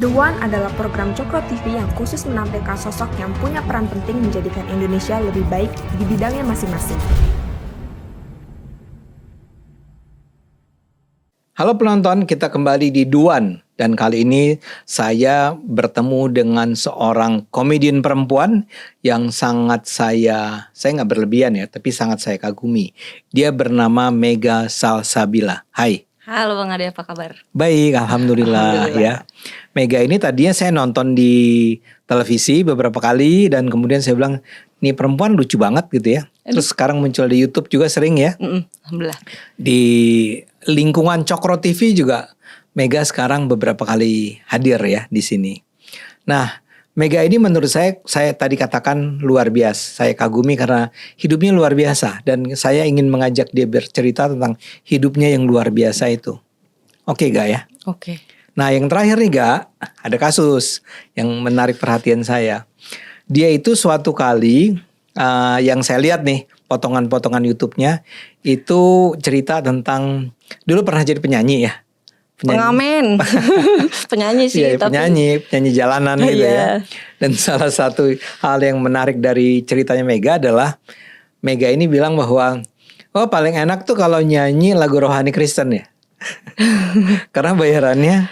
The One adalah program Cokro TV yang khusus menampilkan sosok yang punya peran penting menjadikan Indonesia lebih baik di bidangnya masing-masing. Halo penonton, kita kembali di Duan dan kali ini saya bertemu dengan seorang komedian perempuan yang sangat saya nggak berlebihan ya, tapi sangat saya kagumi. Dia bernama Mega Salsabila. Hai. Halo Bang Ade, apa kabar? Baik, alhamdulillah ya. Mega ini tadinya saya nonton di televisi beberapa kali dan kemudian saya bilang, nih perempuan lucu banget gitu ya. Terus sekarang muncul di YouTube juga sering ya. Alhamdulillah. Di lingkungan Cokro TV juga Mega sekarang beberapa kali hadir ya di sini. Nah, Mega ini menurut saya tadi katakan luar biasa. Saya kagumi karena hidupnya luar biasa dan saya ingin mengajak dia bercerita tentang hidupnya yang luar biasa itu. Oke, Ga ya? Oke. Nah, yang terakhir nih, Ga, ada kasus yang menarik perhatian saya. Dia itu suatu kali yang saya lihat nih potongan-potongan YouTube-nya itu cerita tentang dulu pernah jadi penyanyi ya. Pengamen. Penyanyi sih, iya, tapi penyanyi jalanan gitu ya. Dan salah satu hal yang menarik dari ceritanya Mega adalah Mega ini bilang bahwa paling enak tuh kalau nyanyi lagu rohani Kristen ya. Karena bayarannya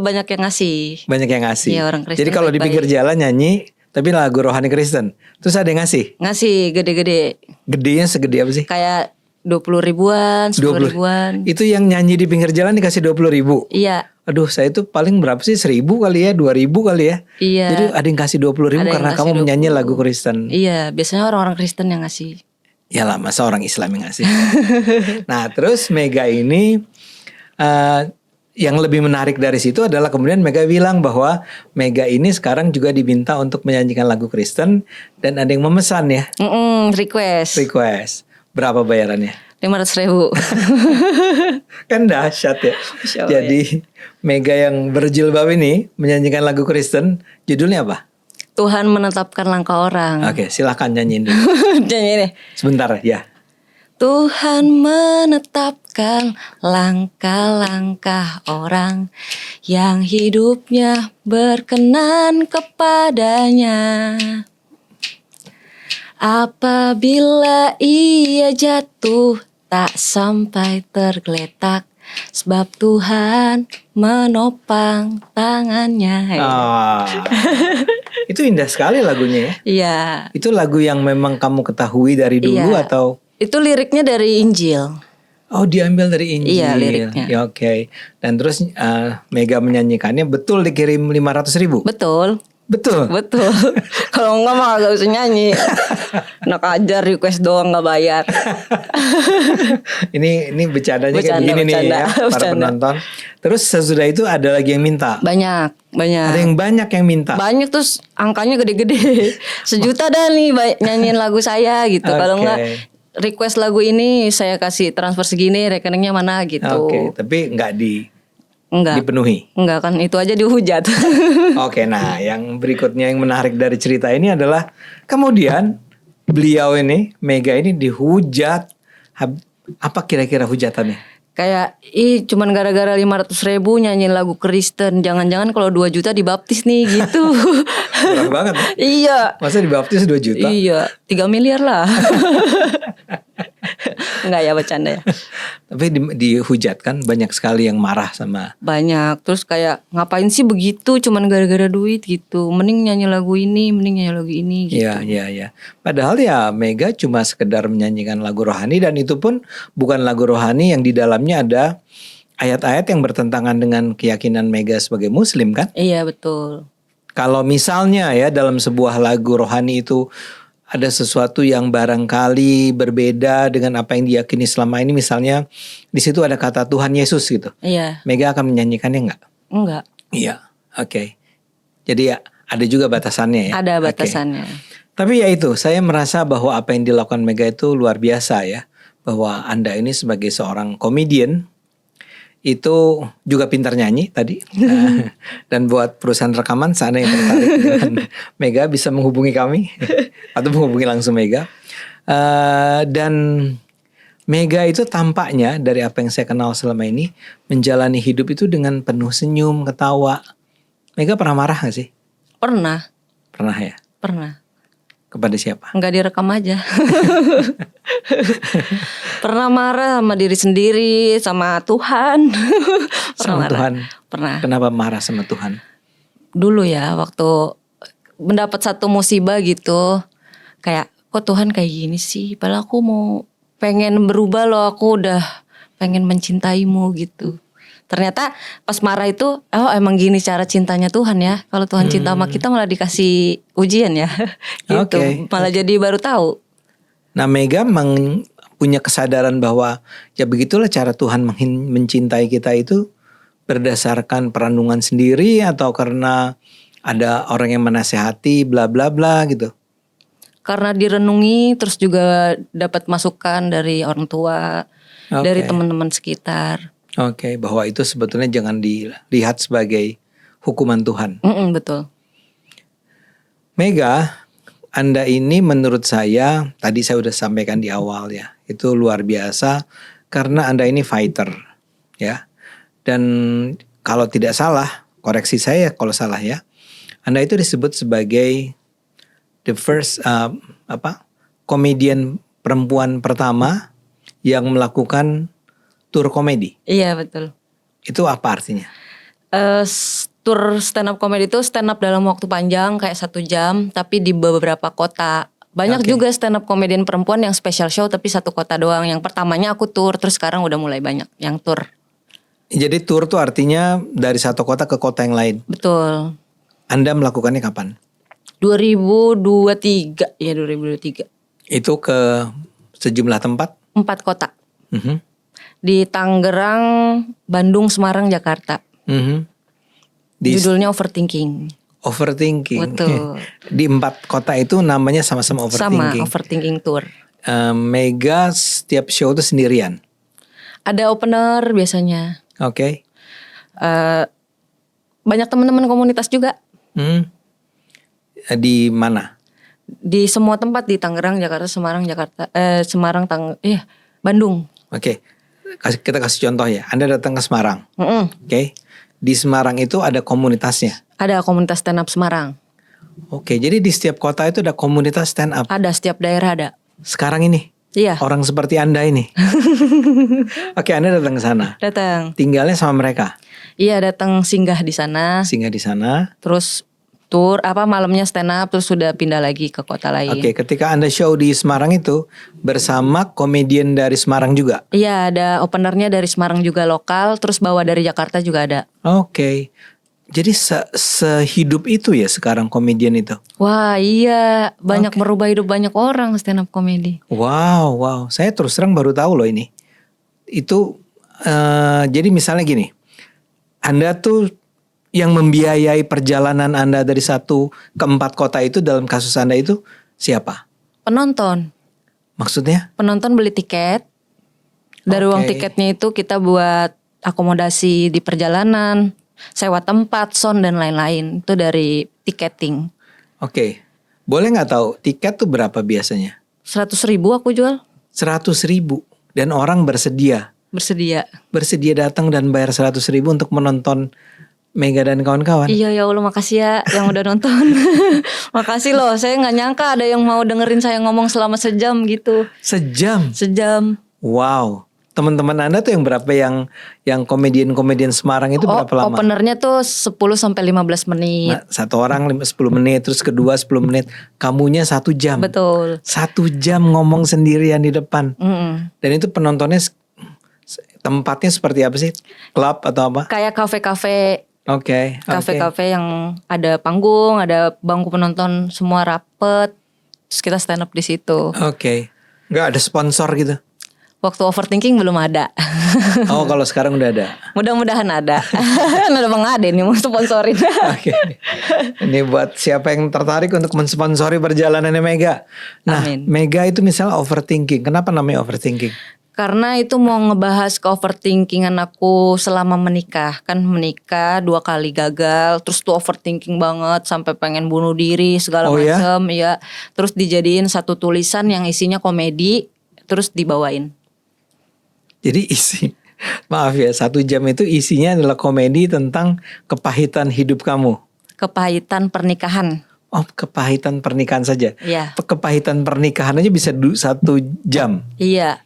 banyak yang ngasih. Banyak yang ngasih. Iya, orang Kristen jadi kalau di pinggir jalan nyanyi tapi lagu rohani Kristen, terus ada yang ngasih. Ngasih gede-gede. Gedenya segede apa sih? Kayak 20 ribuan, 10 ribuan. Itu yang nyanyi di pinggir jalan dikasih 20 ribu. Iya. Aduh, saya itu paling berapa sih? 1.000 kali ya, 2.000 kali ya. Iya. Jadi ada yang kasih 20 ribu karena kamu 20. Menyanyi lagu Kristen. Iya, biasanya orang-orang Kristen yang ngasih. Yalah, masa orang Islam yang ngasih. Nah, terus Mega ini yang lebih menarik dari situ adalah kemudian Mega bilang bahwa Mega ini sekarang juga diminta untuk menyanyikan lagu Kristen dan ada yang memesan ya. Request. Berapa bayarannya? 500.000. Kan dahsyat ya. Jadi Mega yang berjilbab ini menyanyikan lagu Kristen, judulnya apa? Tuhan menetapkan langkah orang. Oke, silahkan nyanyiin dulu. Nyanyi nih. Sebentar ya. Tuhan menetapkan langkah-langkah orang yang hidupnya berkenan kepadanya. Apabila ia jatuh tak sampai tergeletak, sebab Tuhan menopang tangannya. Itu indah sekali lagunya ya. Iya. Itu lagu yang memang kamu ketahui dari dulu atau? Itu liriknya dari Injil. Oh, diambil dari Injil. Iya, liriknya. Ya, oke. Dan terus Mega menyanyikannya betul dikirim 500.000? Betul. Betul. Kalau enggak mah gak usah nyanyi. Nak ajar request doang gak bayar. ini bercandanya kayak begini nih ya para penonton. Terus sesudah itu ada lagi yang minta. Banyak. Ada yang banyak yang minta. Banyak, terus angkanya gede-gede. 1 juta dah nih nyanyiin lagu saya gitu. Kalau enggak request lagu ini saya kasih transfer segini, rekeningnya mana gitu. Oke, tapi enggak dipenuhi. Enggak, kan itu aja dihujat. Oke, nah yang berikutnya yang menarik dari cerita ini adalah kemudian beliau ini, Mega ini dihujat. Apa kira-kira hujatannya? Kayak cuman gara-gara 500.000 nyanyiin lagu Kristen, jangan-jangan kalau 2 juta dibaptis nih gitu. Murah banget. Iya. Masa dibaptis 2 juta? Iya, 3 miliar lah. Enggak ya, bercanda ya. Tapi dihujatkan banyak sekali yang marah sama. Banyak. Terus kayak ngapain sih begitu, cuman gara-gara duit gitu. Mending nyanyi lagu ini gitu. Iya. Padahal ya Mega cuma sekedar menyanyikan lagu rohani dan itu pun bukan lagu rohani yang di dalamnya ada ayat-ayat yang bertentangan dengan keyakinan Mega sebagai muslim kan? Iya, betul. Kalau misalnya ya dalam sebuah lagu rohani itu ada sesuatu yang barangkali berbeda dengan apa yang diyakini selama ini, misalnya di situ ada kata Tuhan Yesus gitu. Iya. Mega akan menyanyikannya enggak? Enggak. Iya, oke. Jadi ya ada juga batasannya ya. Ada batasannya. Tapi ya itu, saya merasa bahwa apa yang dilakukan Mega itu luar biasa ya. Bahwa Anda ini sebagai seorang komedian itu juga pintar nyanyi tadi. Dan buat perusahaan rekaman sana yang tertarik dengan Mega bisa menghubungi kami atau menghubungi langsung Mega. Dan Mega itu tampaknya dari apa yang saya kenal selama ini menjalani hidup itu dengan penuh senyum, ketawa. Mega pernah marah gak sih? Pernah, Pernah ya? pernah. Kepada siapa? Nggak direkam aja. Pernah marah sama diri sendiri, sama Tuhan. Pernah Sama marah. Tuhan. Pernah. Kenapa marah sama Tuhan? Dulu ya, waktu mendapat satu musibah gitu, kayak kok Tuhan kayak gini sih? Padahal aku mau pengen berubah loh, aku udah pengen mencintaimu gitu. Ternyata pas marah itu, oh emang gini cara cintanya Tuhan ya. Kalau Tuhan cinta sama kita malah dikasih ujian ya. Gitu. Oke. Malah jadi baru tahu. Nah, Mega punya kesadaran bahwa ya begitulah cara Tuhan mencintai kita itu berdasarkan perenungan sendiri atau karena ada orang yang menasehati bla bla bla gitu. Karena direnungi, terus juga dapat masukan dari orang tua, dari teman-teman sekitar. Oke, bahwa itu sebetulnya jangan dilihat sebagai hukuman Tuhan. Betul. Mega, Anda ini menurut saya, tadi saya udah sampaikan di awal ya, itu luar biasa karena Anda ini fighter ya. Dan kalau tidak salah, koreksi saya kalau salah ya, Anda itu disebut sebagai the first komedian perempuan pertama yang melakukan tour komedi. Iya betul. Itu apa artinya? Tour stand up comedy itu stand up dalam waktu panjang kayak 1 jam, tapi di beberapa kota. Banyak juga stand up comedian perempuan yang special show tapi 1 kota doang. Yang pertamanya aku tour, terus sekarang udah mulai banyak yang tour. Jadi tour tuh artinya dari satu kota ke kota yang lain. Betul. Anda melakukannya kapan? 2023 ya 2023. Itu ke sejumlah tempat? 4 kota. Mhm. Di Tangerang, Bandung, Semarang, Jakarta. Mhm. Judulnya Overthinking. Overthinking. Betul. Di 4 kota itu namanya sama-sama overthinking. Sama Overthinking Tour. Mega setiap show itu sendirian. Ada opener biasanya. Oke. Banyak teman-teman komunitas juga. Di mana? Di semua tempat, di Tangerang, Jakarta, Semarang, Bandung. Oke. Kita kasih contoh ya. Anda datang ke Semarang. Oke. Di Semarang itu ada komunitasnya. Ada komunitas stand up Semarang. Oke, jadi di setiap kota itu ada komunitas stand up. Ada, setiap daerah ada. Sekarang ini? Iya. Orang seperti Anda ini? Oke, Anda datang ke sana. Datang. Tinggalnya sama mereka? Iya, datang singgah di sana. Singgah di sana. Terus tour malamnya stand up, terus sudah pindah lagi ke kota lain. Oke, ketika Anda show di Semarang itu bersama komedian dari Semarang juga? Iya, ada openernya dari Semarang juga lokal, terus bawa dari Jakarta juga ada. Oke. Jadi sehidup itu ya sekarang komedian itu? Wah iya, banyak merubah hidup banyak orang stand up comedy. Wow. Saya terus terang baru tahu loh ini. Itu jadi misalnya gini, Anda tuh yang membiayai perjalanan Anda dari 1 ke 4 kota itu dalam kasus Anda itu siapa? Penonton. Maksudnya? Penonton beli tiket. Dari uang tiketnya itu kita buat akomodasi di perjalanan, sewa tempat, sound dan lain-lain. Itu dari tiketing. Oke. Boleh gak tahu tiket tuh berapa biasanya? 100.000 aku jual. 100.000 dan orang bersedia datang dan bayar 100.000 untuk menonton Mega dan kawan-kawan. Iya ya Allah, makasih ya yang udah nonton. Makasih loh, saya nggak nyangka ada yang mau dengerin saya ngomong selama sejam gitu. Sejam? Sejam. Wow. Teman-teman Anda tuh yang berapa yang komedian-komedian Semarang itu berapa lama? Openernya tuh 10-15 menit. Nah, satu orang 10 menit, terus kedua 10 menit. Kamunya 1 jam. Betul. 1 jam ngomong sendirian di depan. Dan itu penontonnya tempatnya seperti apa sih? Klub atau apa? Kayak kafe-kafe. Oke. Kafe-kafe yang ada panggung, ada bangku penonton, semua rapet. Terus kita stand up di situ. Oke. Nggak ada sponsor gitu? Waktu Overthinking belum ada. Oh, kalau sekarang udah ada. Mudah-mudahan ada. Ada Bang Ade nih mau sponsorin. Oke. Ini buat siapa yang tertarik untuk mensponsori perjalanannya Mega. Nah, Amin. Mega itu misalnya overthinking. Kenapa namanya overthinking? Karena itu mau ngebahas ke overthinkingan aku selama menikah. Kan menikah 2 kali gagal, terus tuh overthinking banget sampai pengen bunuh diri segala macam ya. Terus dijadiin satu tulisan yang isinya komedi, terus dibawain. Jadi maaf ya, 1 jam itu isinya adalah komedi tentang kepahitan hidup kamu. kepahitan pernikahan. Oh, kepahitan pernikahan saja. Iya. Kepahitan pernikahan aja bisa 1 jam. Iya.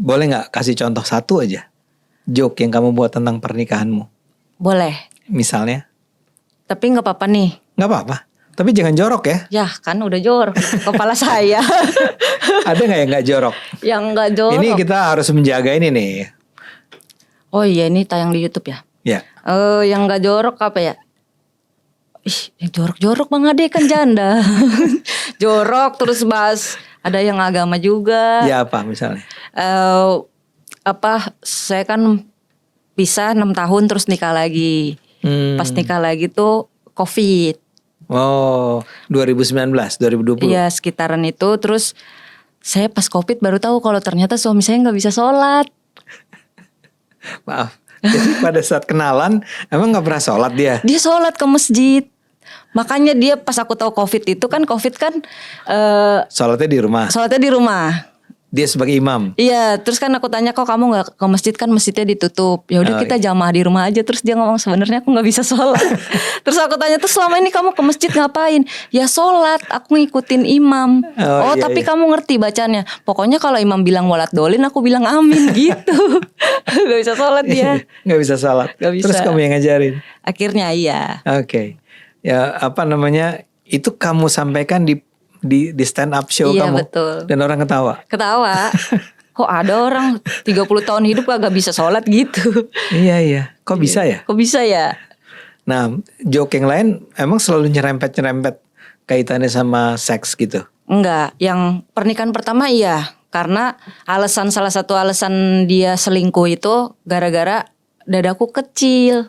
Boleh nggak kasih contoh 1 aja? Joke yang kamu buat tentang pernikahanmu. Boleh. Misalnya? Tapi nggak apa-apa nih. Nggak apa-apa. Tapi jangan jorok ya. Ya kan udah jorok kepala saya. Ada nggak yang nggak jorok? Yang nggak jorok. Ini kita harus menjaga ini nih. Oh iya, ini tayang di YouTube ya. Ya. Yang nggak jorok apa ya? Ih, yang jorok-jorok Bang Ade kan janda. Jorok terus bahas ada yang agama juga. Ya apa misalnya? Saya kan pisah 6 tahun terus nikah lagi. Pas nikah lagi tuh COVID. Oh, 2019, 2020. Iya, sekitaran itu. Terus saya pas COVID baru tahu kalau ternyata suami saya nggak bisa sholat. Maaf. Jadi pada saat kenalan emang nggak pernah sholat dia? Dia sholat ke masjid. Makanya dia pas aku tahu COVID itu kan Sholatnya di rumah. sholatnya di rumah. Dia sebagai imam. Iya, terus kan aku tanya kok kamu nggak ke masjid, kan masjidnya ditutup. Ya udah Oh, kita jamaah di rumah aja. Terus dia ngomong sebenarnya aku nggak bisa sholat. Terus aku tanya terus selama ini kamu ke masjid ngapain? Ya sholat, aku ngikutin imam. Oh, iya, tapi iya. kamu ngerti bacanya. Pokoknya kalau imam bilang walat dolin, aku bilang amin gitu. Gak bisa sholat dia. Nggak bisa sholat. Nggak bisa. Terus kamu yang ngajarin. Akhirnya iya. Oke. Ya apa namanya? Itu kamu sampaikan di stand up show Iya, kamu. betul. Dan orang ketawa. Ketawa. Kok ada orang 30 tahun hidup kagak bisa sholat gitu. Iya. Kok bisa ya? Kok bisa ya? Nah, joke yang lain emang selalu nyerempet kaitannya sama seks gitu. Enggak, yang pernikahan pertama iya. Karena salah satu alasan dia selingkuh itu gara-gara dadaku kecil.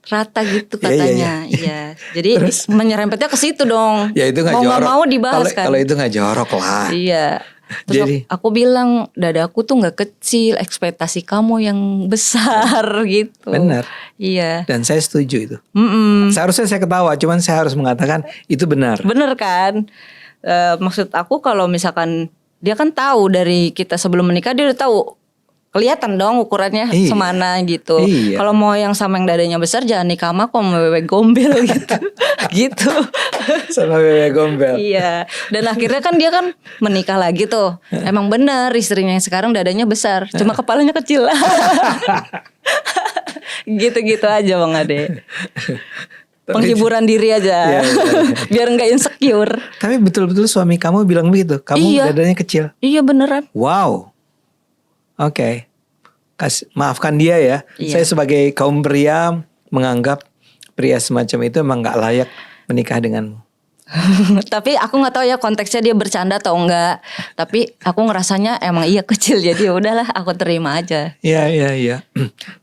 Rata gitu Iya, iya, katanya. Iya. Jadi menyerempetnya ke situ dong. Ya itu nggak Mau jorok. mau dibahas kan. Kalau itu nggak jorok lah. Iya. Terus Jadi aku bilang dadaku tuh nggak kecil, ekspektasi kamu yang besar gitu. benar. Iya. Dan saya setuju itu. Mm-mm. Seharusnya saya ketawa, cuman saya harus mengatakan itu benar. Bener kan? Maksud aku kalau misalkan dia kan tahu dari kita sebelum menikah, dia udah tahu. Kelihatan dong ukurannya Iya. semana gitu. Iya. Kalau mau yang sama yang dadanya besar jangan nikah sama aku sama bebek gombel gitu. Gitu. Sama bebek gombel. Iya. Dan akhirnya kan dia kan menikah lagi tuh. Emang benar istrinya yang sekarang dadanya besar, cuma kepalanya kecil. Gitu-gitu aja Bang Ade. Penghiburan diri aja. Iya. Biar nggak insecure. Tapi betul-betul suami kamu bilang begitu. Kamu Iya. dadanya kecil. Iya beneran. Wow. Oke. Maafkan dia ya. Iya. Saya sebagai kaum pria menganggap pria semacam itu emang nggak layak menikah denganmu. Tapi aku nggak tahu ya konteksnya dia bercanda atau enggak. Tapi aku ngerasanya emang iya kecil, jadi ya udahlah aku terima aja. Iya.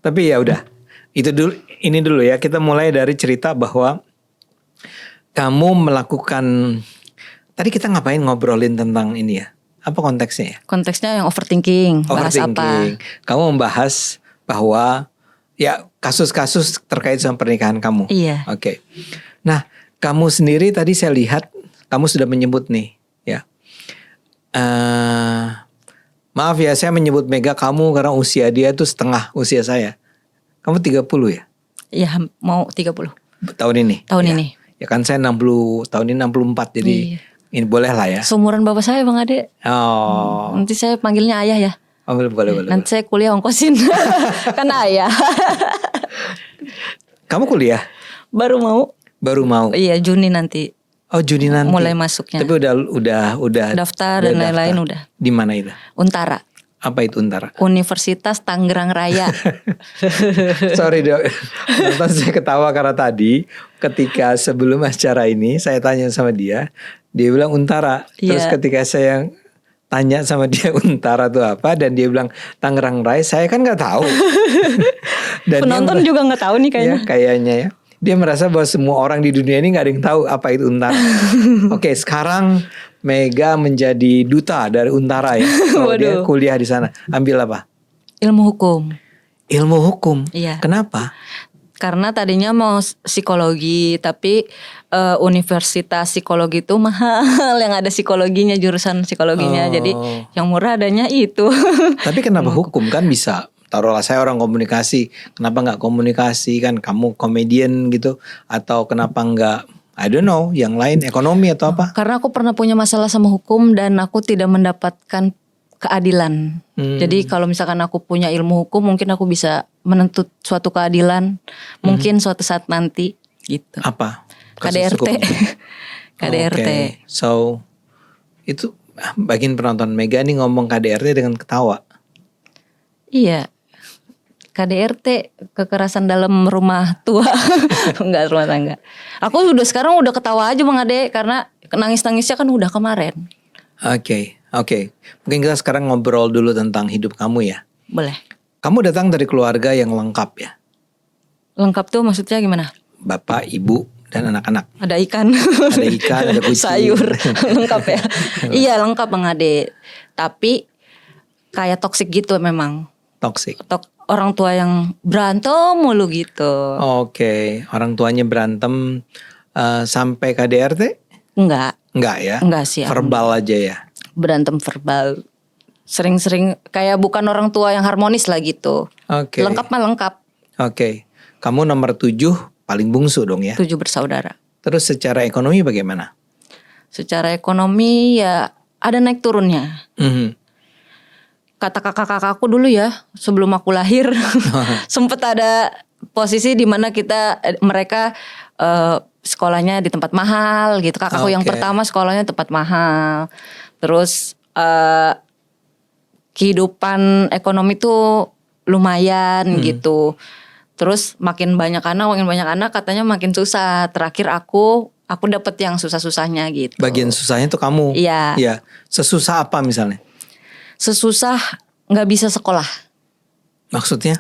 Tapi ya udah. Ini dulu ya. Kita mulai dari cerita bahwa kamu melakukan. Tadi kita ngapain ngobrolin tentang ini ya? Apa konteksnya ya? Konteksnya yang overthinking, bahas apa? Kamu membahas bahwa ya kasus-kasus terkait sama pernikahan kamu. Iya. Oke. Nah, kamu sendiri tadi saya lihat kamu sudah menyebut nih, ya. Maaf ya, saya menyebut Mega kamu karena usia dia itu setengah usia saya. Kamu 30 ya? Iya, mau 30 Tahun ini. tahun Ya. ini. Ya kan saya 60, tahun ini 64 jadi Iya. ini boleh lah ya. Seumuran bapak saya Bang Ade. Oh. Nanti saya panggilnya ayah ya. Oh, boleh. Nanti saya kuliah ongkosin. Kan ayah. Kamu kuliah? Baru mau. Iya, Juni nanti. Oh, Juni nanti. Mulai masuknya. Tapi udah Daftar dan lain-lain udah. Di mana itu? Untara. Apa itu Untara? Universitas Tangerang Raya. Sorry dok, nonton saya ketawa karena tadi ketika sebelum acara ini saya tanya sama dia bilang Untara. Terus Iya. ketika saya tanya sama dia Untara itu apa dan dia bilang Tangerang Raya, saya kan nggak tahu. Dan Penonton juga nggak tahu nih kayaknya. Ya, kayaknya ya. Dia merasa bahwa semua orang di dunia ini nggak ada yang tahu apa itu Untara. Oke, sekarang Mega menjadi duta dari Untara ya. Kalau dia Waduh. kuliah di sana, ambil apa? Ilmu hukum. Ilmu hukum. Iya. Kenapa? Karena tadinya mau psikologi, tapi universitas psikologi itu mahal, yang ada psikologinya, jurusan psikologinya. Oh. Jadi yang murah adanya itu. Tapi kenapa hukum kan bisa taruhlah saya orang komunikasi, kenapa nggak komunikasi kan? Kamu komedian gitu, atau kenapa nggak, I don't know, yang lain ekonomi atau apa? Karena aku pernah punya masalah sama hukum dan aku tidak mendapatkan keadilan. Jadi kalau misalkan aku punya ilmu hukum, mungkin aku bisa menuntut suatu keadilan, mungkin suatu saat nanti gitu. Apa? Kasus KDRT. hukum? KDRT. Oke. So itu bagian penonton Mega nih ngomong KDRT dengan ketawa. Iya. KDRT, kekerasan dalam rumah tua. Enggak, rumah tangga. Aku sekarang udah ketawa aja Bang Ade, karena nangis-nangisnya kan udah kemarin. Oke. Mungkin kita sekarang ngobrol dulu tentang hidup kamu ya. Boleh. Kamu datang dari keluarga yang lengkap ya. Lengkap tuh maksudnya gimana? Bapak, ibu, dan anak-anak. Ada ikan. Ada ikan, ada kucing. Sayur. Lengkap ya. Iya lengkap Bang Ade. Tapi kayak toksik gitu memang. Toxic. Orang tua yang berantem mulu gitu. Oke. Orang tuanya berantem sampai KDRT? Enggak ya? Enggak sih. Verbal aja ya? Berantem verbal. Sering-sering kayak bukan orang tua yang harmonis lah gitu. Oke. Lengkap mah lengkap. Oke. Kamu nomor 7, paling bungsu dong ya? 7 bersaudara. Terus secara ekonomi bagaimana? Secara ekonomi ya ada naik turunnya. Mhm. Kata kakak-kakakku dulu ya, sebelum aku lahir sempet ada posisi di mana mereka sekolahnya di tempat mahal gitu. Kakakku yang Oke. pertama sekolahnya tempat mahal. Terus kehidupan ekonomi tuh lumayan gitu. Terus makin banyak anak katanya makin susah. Terakhir aku dapet yang susah-susahnya gitu. Bagian susahnya tuh kamu? Iya. Iya. Sesusah apa misalnya? Sesusah nggak bisa sekolah. Maksudnya?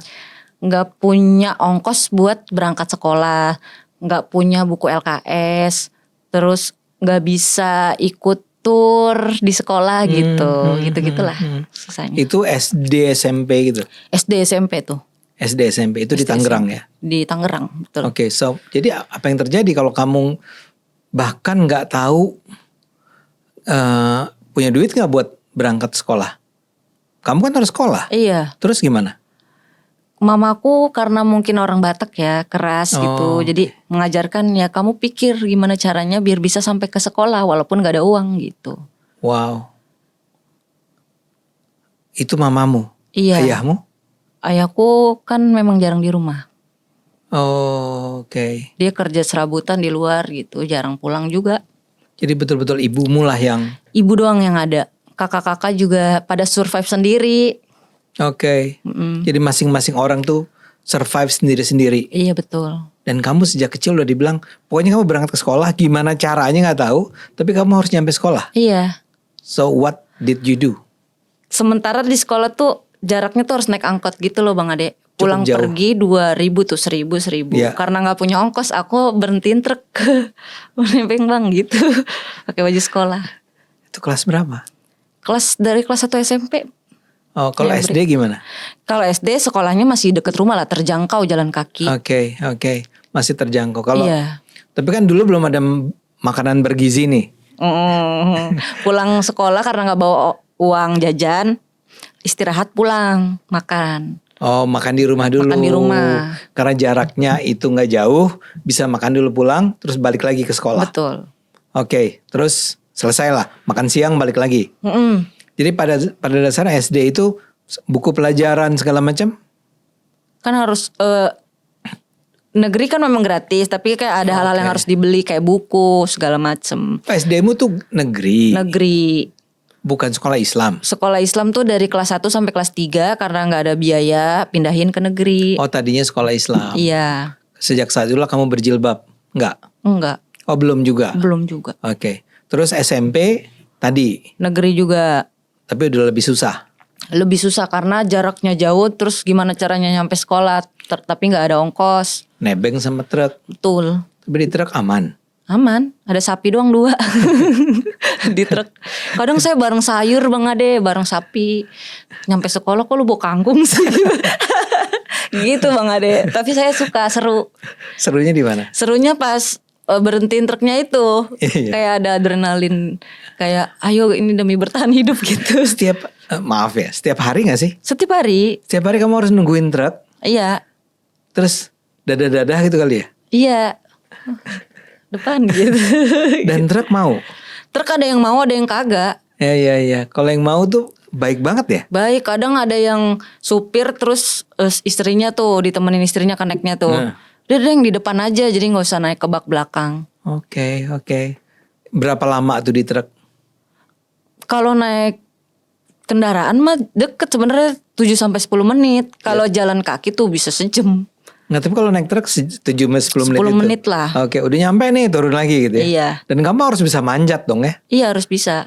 Nggak punya ongkos buat berangkat sekolah, nggak punya buku LKS, terus nggak bisa ikut tur di sekolah gitu-gitulah susahnya. Itu SD SMP gitu? SD SMP tuh. SD SMP itu di SD, Tangerang SMP. ya? Di Tangerang, betul. Oke, so jadi apa yang terjadi kalau kamu bahkan nggak tahu punya duit nggak buat berangkat sekolah? Kamu kan harus sekolah. Iya. Terus gimana? Mamaku karena mungkin orang Batak ya, keras Oke. gitu. Jadi mengajarkan ya kamu pikir gimana caranya biar bisa sampai ke sekolah walaupun gak ada uang gitu. Wow. Itu mamamu? Iya. Ayahmu? Ayahku kan memang jarang di rumah. Oh, oke. Dia kerja serabutan di luar gitu, jarang pulang juga. Jadi betul-betul ibumu lah yang... Ibu doang yang ada. Kakak-kakak juga pada survive sendiri. Oke. Jadi masing-masing orang tuh survive sendiri-sendiri. Iya betul. Dan kamu sejak kecil udah dibilang, pokoknya kamu berangkat ke sekolah, gimana caranya gak tahu, tapi kamu harus nyampe sekolah. Iya. So what did you do? Sementara di sekolah tuh jaraknya tuh harus naik angkot gitu loh Bang Ade. Pulang jauh. pergi 2.000 tuh 1.000. Iya. Karena gak punya ongkos aku berhentiin truk ke Menempeng Bang gitu. Pakai baju sekolah. Itu kelas berapa? Dari kelas 1 SMP. Oh, kalau Ya, SD gimana? Kalau SD sekolahnya masih deket rumah lah, terjangkau jalan kaki. Oke. Masih terjangkau. Kalau Iya. Tapi kan dulu belum ada makanan bergizi nih. Pulang sekolah karena gak bawa uang jajan, istirahat pulang makan. Oh, makan di rumah dulu. Makan di rumah. Karena jaraknya itu nggak jauh, bisa makan dulu pulang, terus balik lagi ke sekolah. Betul. Oke, terus selesai lah. Makan siang balik lagi. Jadi pada dasarnya SD itu buku pelajaran segala macam. Kan harus negeri kan memang gratis, tapi kayak ada hal-hal yang harus dibeli kayak buku segala macem. SD-mu tuh negeri, bukan sekolah Islam. Sekolah Islam tuh dari kelas 1 sampai kelas 3 karena nggak ada biaya pindahin ke negeri. Oh, tadinya sekolah Islam. Iya. Sejak saat itulah kamu berjilbab? Enggak. Oh, belum juga. Belum juga. Oke. Terus SMP tadi, Negeri juga. tapi udah lebih susah. Lebih susah karena jaraknya jauh, terus gimana caranya nyampe sekolah, tapi nggak ada ongkos. Nebeng sama truk. Betul. Tapi di truk aman. Aman, ada sapi doang 2 di truk. Kadang saya bareng sayur Bang Ade, bareng sapi. Nyampe sekolah kok lu bawa kangkung sih. Gitu Bang Ade. Tapi saya suka, seru. Serunya di mana? Serunya pas berhentiin truknya itu. Iya. Kayak ada adrenalin. Kayak ayo ini demi bertahan hidup gitu. Setiap Maaf ya, setiap hari gak sih? Setiap hari. Setiap hari kamu harus nungguin truk, Iya. terus dadah-dadah gitu kali ya? Iya. Depan gitu. Dan truk mau? Truk ada yang mau, ada yang kagak. Ya. Kalau yang mau tuh baik banget ya? Baik, kadang ada yang supir terus istrinya tuh ditemenin istrinya ke naiknya tuh. Nah. Udah deh yang di depan aja, jadi nggak usah naik ke bak belakang. Oke. Berapa lama tuh di truk? Kalau naik kendaraan mah deket sebenarnya 7-10 menit. Kalau jalan kaki tuh bisa sejam. Nggak, tapi kalau naik truk 7-10 menit 10 itu. menit lah. Oke, udah nyampe nih, turun lagi gitu ya. Iya. Dan kamu harus bisa manjat dong ya. Iya harus bisa.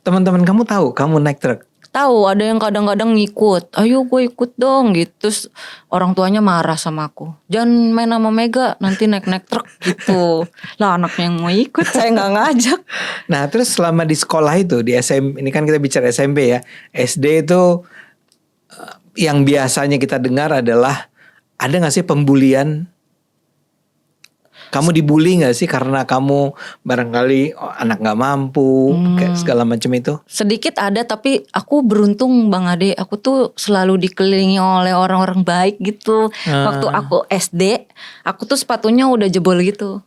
Teman-teman kamu tahu kamu naik truk? Tahu ada yang kadang-kadang ngikut. Ayo gue ikut dong gitu. Terus orang tuanya marah sama aku. Jangan main sama Mega, nanti naik-naik truk gitu. Lah anaknya yang mau ikut, saya nggak ngajak. Nah, terus selama di sekolah itu di ini kan kita bicara SMP ya. SD itu yang biasanya kita dengar adalah ada gak sih pembulian? Kamu dibully gak sih karena kamu barangkali anak gak mampu, kayak segala macam itu? Sedikit ada, tapi aku beruntung Bang Ade. Aku tuh selalu dikelilingi oleh orang-orang baik gitu. Waktu aku SD, aku tuh sepatunya udah jebol gitu.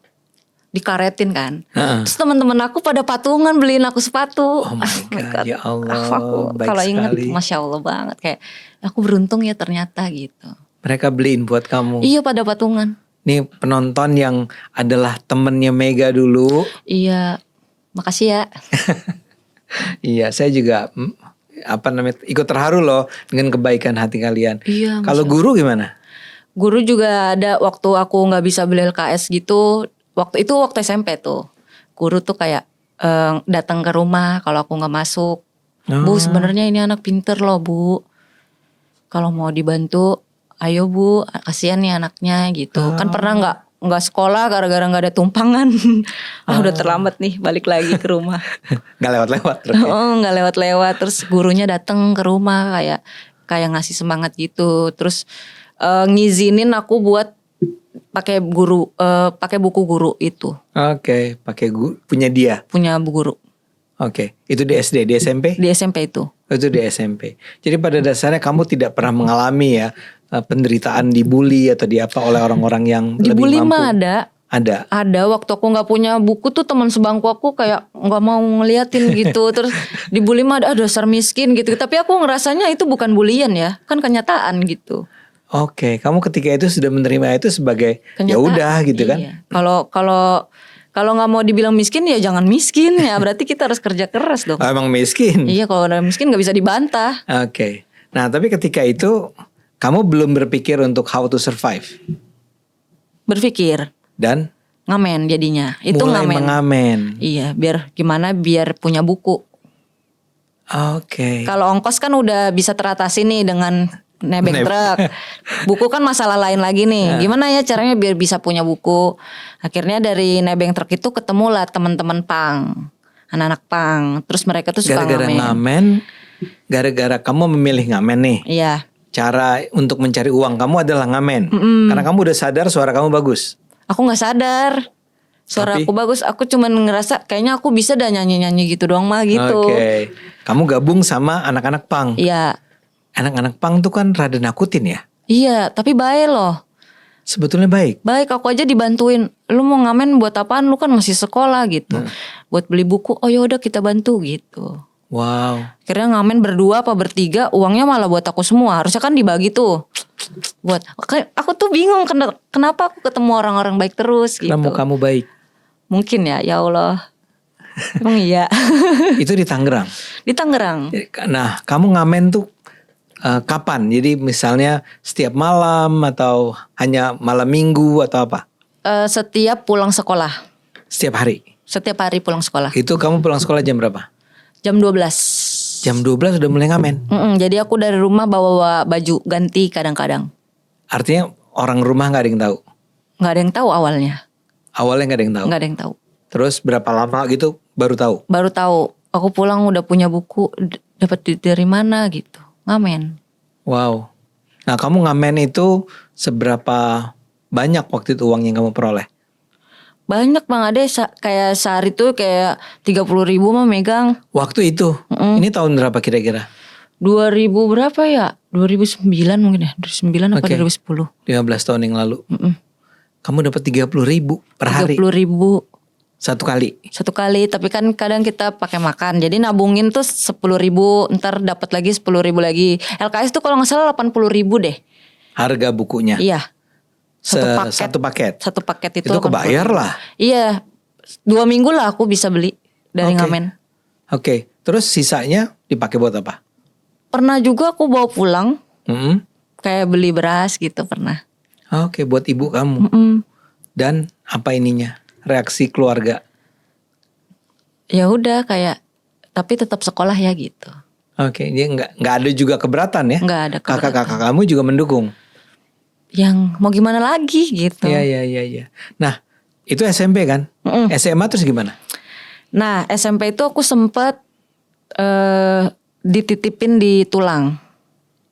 Dikaretin kan. Terus teman-teman aku pada patungan beliin aku sepatu. Oh my God, ya Allah, Aku baik kalau ingat sekali. Masya Allah banget. Kayak aku beruntung ya ternyata gitu. Mereka beliin buat kamu. Iya pada patungan. Nih penonton yang adalah temennya Mega dulu. Iya, makasih ya. Iya, saya juga ikut terharu loh dengan kebaikan hati kalian. Iya. Kalau guru gimana? Guru juga ada waktu aku nggak bisa beli LKS gitu. Waktu SMP tuh, guru tuh kayak datang ke rumah kalau aku nggak masuk. Bu, sebenarnya ini anak pinter loh Bu. Kalau mau dibantu, ayo Bu, kasihan nih anaknya gitu. Kan pernah nggak sekolah gara-gara nggak ada tumpangan. Udah terlambat nih, balik lagi ke rumah. Nggak lewat-lewat. Oh, nggak lewat-lewat. Terus gurunya datang ke rumah kayak ngasih semangat gitu. Terus ngizinin aku buat pakai buku guru itu. Oke, pakai punya dia. Punya bu guru. Oke, itu di SD, di SMP? Di SMP itu. Itu di SMP. Jadi pada dasarnya kamu tidak pernah mengalami ya penderitaan dibully atau oleh orang-orang yang Dibully lebih mampu. mah ada. Ada waktu aku nggak punya buku tuh teman sebangku aku kayak nggak mau ngeliatin gitu. Terus dibully mah ada dasar miskin gitu. Tapi aku ngerasanya itu bukan bulian ya, kan kenyataan gitu. Oke, kamu ketika itu sudah menerima itu sebagai ya udah gitu kan? Iya. Kalau nggak mau dibilang miskin ya jangan miskin ya. Berarti kita harus kerja keras dong. Emang miskin. Iya, kalau udah miskin nggak bisa dibantah. Oke. Nah, tapi ketika itu kamu belum berpikir untuk how to survive. Berpikir. Dan ngamen jadinya. Itu mulai ngamen. mengamen. Iya, biar punya buku. Oke. Kalau ongkos kan udah bisa teratasi nih dengan nebeng truk. Buku kan masalah lain lagi nih. Gimana ya caranya biar bisa punya buku? Akhirnya dari nebeng truk itu ketemulah teman-teman pang, anak-anak pang. Terus mereka tuh suka gara-gara ngamen. Gara-gara kamu memilih ngamen nih. Iya. Cara untuk mencari uang kamu adalah ngamen. Karena kamu udah sadar suara kamu bagus. Aku nggak sadar. Suara aku bagus. Aku cuman ngerasa kayaknya aku bisa dah nyanyi-nyanyi gitu doang mah gitu. Oke. Kamu gabung sama anak-anak pang. Iya. Anak-anak pang tuh kan rada nakutin ya? Iya, tapi baik loh. Sebetulnya baik. Baik, aku aja dibantuin. Lu mau ngamen buat apaan? Lu kan masih sekolah gitu. Buat beli buku, oh yaudah kita bantu gitu. Wow. Akhirnya ngamen berdua apa bertiga, uangnya malah buat aku semua. Harusnya kan dibagi tuh. Buat aku tuh bingung kenapa aku ketemu orang-orang baik terus gitu. Kenapa kamu baik? Mungkin ya Allah. Emang iya. Itu di Tangerang. Di Tangerang. Nah, kamu ngamen tuh kapan? Jadi misalnya setiap malam atau hanya malam minggu atau apa? Setiap pulang sekolah. Setiap hari? Setiap hari pulang sekolah. Itu kamu pulang sekolah jam berapa? Jam 12. Jam 12 udah mulai ngamen? Jadi aku dari rumah bawa baju ganti kadang-kadang. Artinya orang rumah gak ada yang tahu? Gak ada yang tahu awalnya. Awalnya gak ada yang tahu? Gak ada yang tahu. Terus berapa lama gitu baru tahu? Baru tahu. Aku pulang udah punya buku. Dapat duit dari mana gitu. Ngamen. Wow. Nah, kamu ngamen itu seberapa banyak waktu itu uang yang kamu peroleh? Banyak Bang Ade, kayak sehari tuh kayak 30.000 mah megang. Waktu itu, ini tahun berapa kira-kira? 2000 berapa ya? 2009 mungkin ya, 2009 apa Oke. 2010. 15 tahun yang lalu. Kamu dapat 30.000 per hari 30.000 satu kali. satu kali, tapi kan kadang kita pakai makan. Jadi nabungin tuh 10.000, ntar dapat lagi 10.000 lagi. LKS tuh kalau nggak salah 80.000 deh. Harga bukunya. Iya. Satu paket. Satu paket itu Itu kebayar 80.000. lah. Iya. 2 minggu lah aku bisa beli dari Oke. ngamen. Oke, terus sisanya dipakai buat apa? Pernah juga aku bawa pulang, Mm-mm. kayak beli beras gitu pernah. Oke, buat ibu kamu. Dan apa ininya? Reaksi keluarga. Ya udah kayak, tapi tetap sekolah ya gitu. Oke, dia nggak ada juga keberatan ya? Nggak ada keberatan. Kakak-kakak kamu juga mendukung. Yang mau gimana lagi gitu. Iya. Nah, itu SMP kan? SMA terus gimana? Nah SMP itu aku sempet dititipin di Tulang.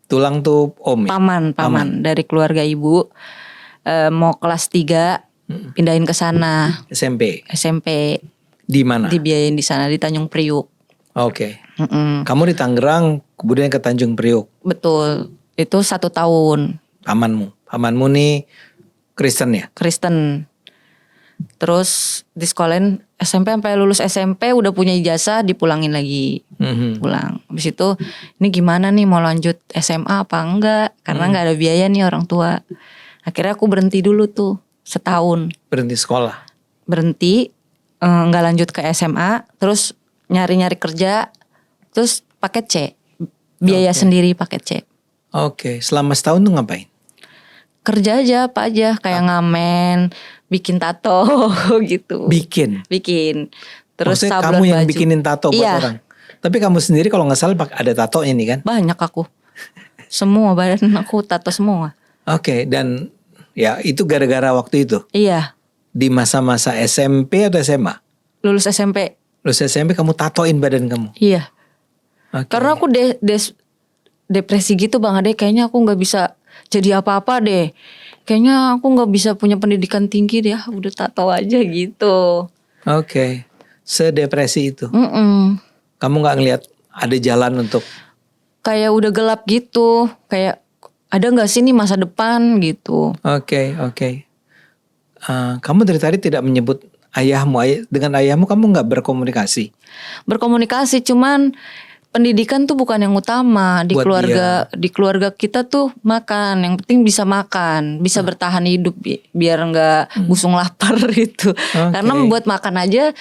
Tulang tuh om ya? Paman dari keluarga ibu. Mau kelas 3 pindahin ke sana. SMP. SMP Di mana? dibiayain di sana di Tanjung Priuk. Oke. Mm-mm. Kamu di Tangerang, kemudian ke Tanjung Priuk. Betul. Itu 1 tahun. Pamanmu nih Kristen ya? Kristen. Terus di sekolahin SMP sampai lulus SMP udah punya ijazah, dipulangin lagi. Pulang. Habis itu ini gimana nih, mau lanjut SMA apa enggak? Karena enggak ada biaya nih orang tua. Akhirnya aku berhenti dulu tuh setahun. Berhenti sekolah. Berhenti, enggak lanjut ke SMA, terus nyari-nyari kerja, terus paket C. Biaya sendiri paket C. Oke, selama setahun tuh ngapain? Kerja aja apa aja, kayak ngamen, bikin tato gitu. Bikin. Terus Maksudnya sablon kamu yang baju. bikinin tato buat Iya. orang. Tapi kamu sendiri kalau nggak salah ada tatonya nih kan? Banyak aku. Semua badan aku tato semua. Oke, dan ya itu gara-gara waktu itu. Iya, Di masa-masa SMP atau SMA? lulus SMP. Lulus SMP kamu tatoin badan kamu. Iya. Oke. Karena aku depresi gitu Bang Ade, kayaknya aku nggak bisa jadi apa-apa deh. Kayaknya aku nggak bisa punya pendidikan tinggi deh, udah tato aja gitu. Oke. Sedepresi itu. Mm-mm. Kamu nggak ngelihat ada jalan untuk Kayak udah gelap gitu, kayak ada nggak sih nih masa depan gitu. Oke. Kamu dari tadi tidak menyebut ayahmu. Dengan ayahmu kamu nggak berkomunikasi. Berkomunikasi, cuman pendidikan tuh bukan yang utama di Buat keluarga kita tuh makan, yang penting bisa makan, bisa bertahan hidup biar nggak busung lapar gitu. Karena buat makan aja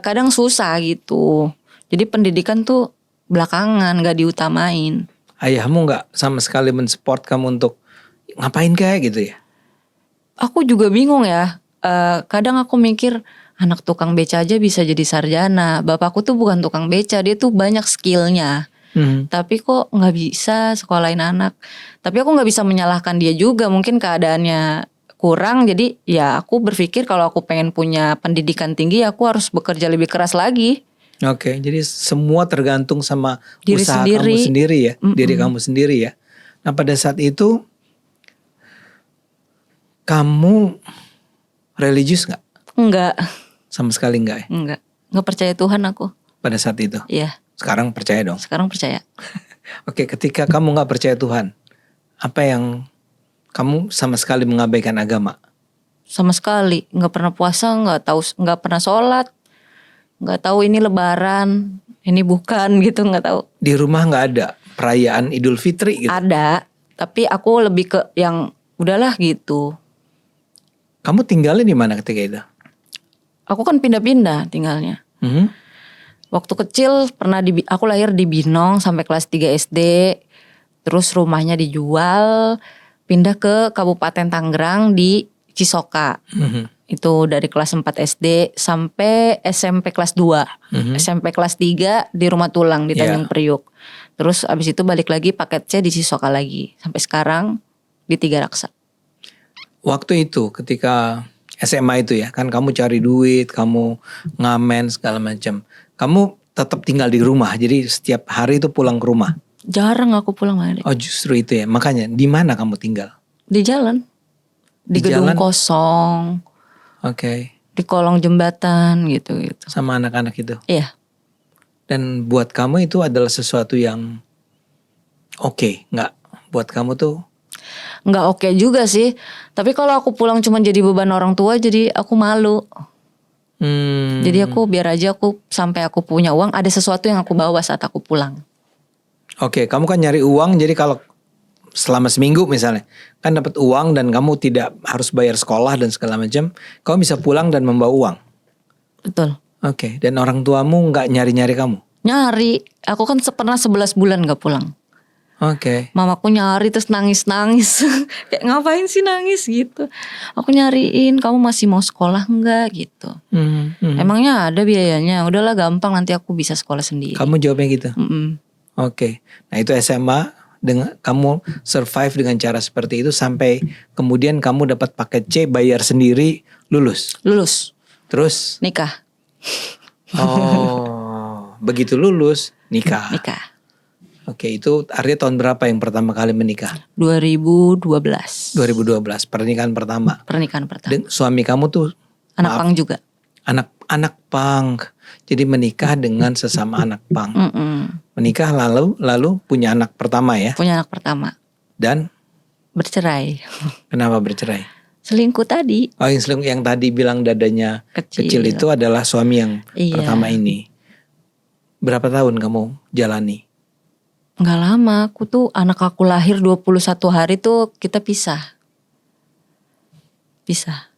kadang susah gitu. Jadi pendidikan tuh belakangan, nggak diutamain. Ayahmu nggak sama sekali mensupport kamu untuk ngapain kayak gitu ya? Aku juga bingung ya. Kadang aku mikir anak tukang beca aja bisa jadi sarjana. Bapakku tuh bukan tukang beca, dia tuh banyak skillnya. Tapi kok nggak bisa sekolahin anak. Tapi aku nggak bisa menyalahkan dia juga. Mungkin keadaannya kurang. Jadi ya aku berpikir kalau aku pengen punya pendidikan tinggi, aku harus bekerja lebih keras lagi. Oke, jadi semua tergantung sama Diri usaha sendiri. kamu sendiri ya, diri kamu sendiri ya. Nah pada saat itu kamu religius nggak? Enggak, Sama sekali nggak ya? enggak percaya Tuhan aku. Pada saat itu. Iya, Sekarang percaya dong. sekarang percaya. Oke, ketika kamu nggak percaya Tuhan, apa yang kamu sama sekali mengabaikan agama? Sama sekali, nggak pernah puasa, nggak pernah sholat, nggak tahu ini Lebaran, ini bukan gitu, nggak tahu. Di rumah nggak ada perayaan Idul Fitri gitu? Ada, tapi aku lebih ke yang udahlah gitu. Kamu tinggalnya di mana ketika itu? Aku kan pindah-pindah tinggalnya. Waktu kecil pernah aku lahir di Binong sampai kelas 3 SD. Terus rumahnya dijual, pindah ke Kabupaten Tangerang di Cisoka. Itu dari kelas 4 SD sampai SMP kelas 2. SMP kelas 3 di Rumah Tulang di Tanjung Priuk. Terus abis itu balik lagi paket C di Cisoka lagi. Sampai sekarang di Tiga Raksa. Waktu itu ketika SMA itu ya, kan kamu cari duit, kamu ngamen segala macam. Kamu tetap tinggal di rumah, jadi setiap hari itu pulang ke rumah. Jarang aku pulang Bang Ade. Oh justru itu ya, makanya di mana kamu tinggal? Di jalan. Di gedung jalan? kosong. Oke. di kolong jembatan gitu. Sama anak-anak itu. Iya. Dan buat kamu itu adalah sesuatu yang oke, nggak? Buat kamu tuh Nggak oke juga sih. Tapi kalau aku pulang cuma jadi beban orang tua, jadi aku malu. Jadi aku biar aja aku sampai aku punya uang, ada sesuatu yang aku bawa saat aku pulang. Oke, kamu kan nyari uang, jadi kalau selama seminggu misalnya, kan dapat uang dan kamu tidak harus bayar sekolah dan segala macam, kamu bisa pulang dan membawa uang. Betul. Oke, dan orang tuamu nggak nyari-nyari kamu? Nyari. Aku kan pernah 11 bulan gak pulang. Oke. Mamaku nyari terus nangis-nangis. Kayak ngapain sih nangis gitu. Aku nyariin, kamu masih mau sekolah enggak gitu. Emangnya ada biayanya? Udahlah gampang, nanti aku bisa sekolah sendiri. Kamu jawabnya gitu? Mm-mm. Oke. Nah itu SMA, dengan kamu survive dengan cara seperti itu sampai kemudian kamu dapat paket C, bayar sendiri, lulus. Lulus, Terus, nikah. begitu lulus, nikah. Nikah. Oke, itu artinya tahun berapa yang pertama kali menikah? 2012. 2012, pernikahan pertama. Pernikahan pertama. Dan suami kamu tuh Anak pang juga. anak pang. Jadi menikah dengan sesama anak pang. Menikah lalu punya anak pertama ya. Punya anak pertama. Dan Bercerai. kenapa bercerai? Selingkuh tadi. Oh, yang tadi bilang dadanya kecil itu adalah suami yang Iya. pertama ini. Berapa tahun kamu jalani? Nggak lama, aku tuh anak aku lahir 21 hari tuh kita pisah. Pisah.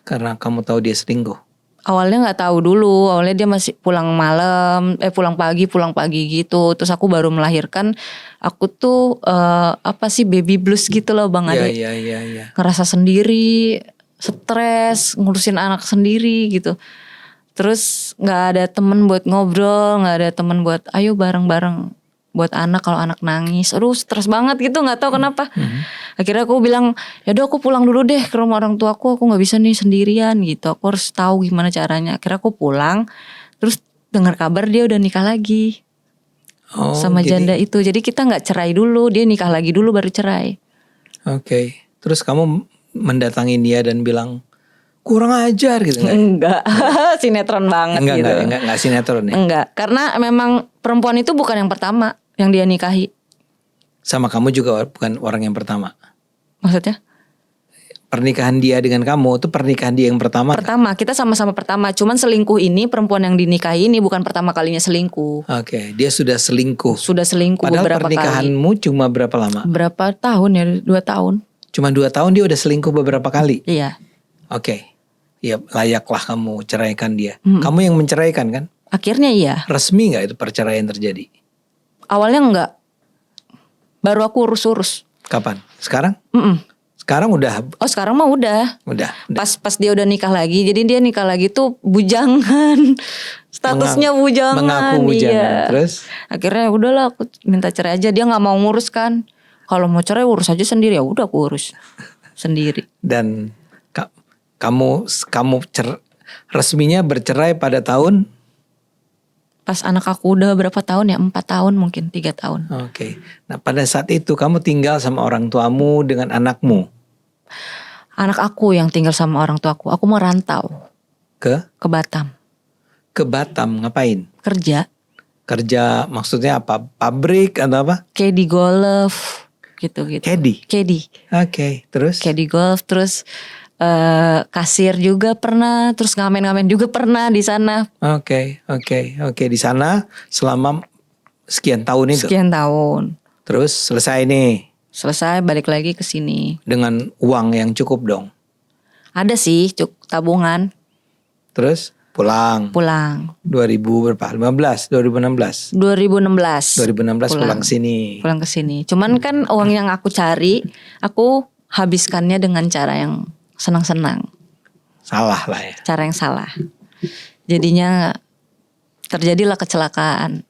Karena kamu tahu dia selingkuh. Awalnya nggak tahu dulu, awalnya dia masih pulang malam, pulang pagi gitu. Terus aku baru melahirkan, aku tuh baby blues gitu loh Bang Ade. Iya. Ngerasa sendiri, stres, ngurusin anak sendiri gitu. Terus nggak ada temen buat ngobrol, nggak ada temen buat ayo bareng-bareng buat anak kalau anak nangis. Aduh stres banget gitu, nggak tahu kenapa. Akhirnya aku bilang, yaudah aku pulang dulu deh ke rumah orang tuaku, aku nggak bisa nih sendirian gitu. Aku harus tahu gimana caranya. Akhirnya aku pulang, terus dengar kabar dia udah nikah lagi sama janda itu. Jadi kita nggak cerai dulu, dia nikah lagi dulu baru cerai. Oke. Terus kamu mendatangi dia dan bilang kurang ajar gitu nggak? Enggak, sinetron banget gitu. Enggak sinetron ya? Enggak, karena memang perempuan itu bukan yang pertama yang dia nikahi. Sama kamu juga bukan orang yang pertama. Maksudnya? Pernikahan dia dengan kamu itu pernikahan dia yang pertama? Pertama, kita sama-sama pertama. Cuman selingkuh ini, perempuan yang dinikahi ini bukan pertama kalinya selingkuh. Oke, dia sudah selingkuh. Sudah selingkuh Padahal beberapa kali. pernikahanmu cuma berapa lama? Berapa tahun ya? 2 tahun. Cuma 2 tahun dia udah selingkuh beberapa kali? Iya. Oke. Ya layaklah kamu ceraikan dia. Kamu yang menceraikan kan? Akhirnya iya. Resmi gak itu perceraian terjadi? Awalnya enggak. Baru aku urus-urus. Kapan? Sekarang? Mm-mm. Sekarang udah? Oh sekarang mah udah. Udah. Pas dia udah nikah lagi. Jadi dia nikah lagi tuh bujangan. Statusnya bujangan. Mengaku bujangan. Iya. Terus? Akhirnya udahlah aku minta cerai aja. Dia gak mau ngurus kan. Kalau mau cerai urus aja sendiri. Ya udah aku urus sendiri. Dan kamu resminya bercerai pada tahun? Pas anak aku udah berapa tahun ya? 4 tahun mungkin 3 tahun. Oke. Nah pada saat itu kamu tinggal sama orang tuamu dengan anakmu? Anak aku yang tinggal sama orang tuaku. Aku mau rantau. Ke Batam. Ke Batam ngapain? Kerja. Kerja maksudnya apa? Pabrik atau apa? Kayak di golf. Gitu-gitu. Caddy? Oke. Terus? Kayak di golf. Terus kasir juga pernah. Terus ngamen-ngamen juga pernah di sana. Oke. Di sana selama sekian tahun itu? Sekian tahun. Terus selesai nih? Selesai balik lagi ke sini. Dengan uang yang cukup dong? Ada sih tabungan. Terus pulang? 2016. 2016 pulang sini. Pulang ke sini. Cuman kan uang yang aku cari, aku habiskannya dengan cara yang senang-senang. Salah lah ya. Cara yang salah. Jadinya terjadilah kecelakaan.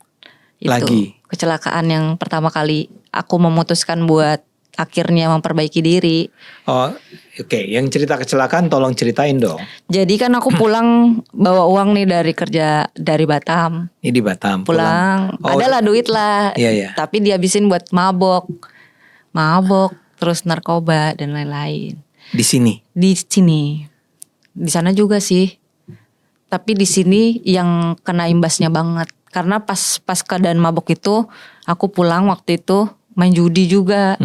Itu. Lagi? Kecelakaan yang pertama kali aku memutuskan buat akhirnya memperbaiki diri. Oh, oke. Yang cerita kecelakaan tolong ceritain dong. Jadi kan aku pulang bawa uang nih dari kerja dari Batam. Ini di Batam. Pulang. Oh, adalah duit lah. Iya. Tapi dihabisin buat mabok, terus narkoba dan lain-lain. Di sini? Di sini. Di sana juga sih. Tapi di sini yang kena imbasnya banget. Karena pas keadaan mabok itu, aku pulang waktu itu main judi juga.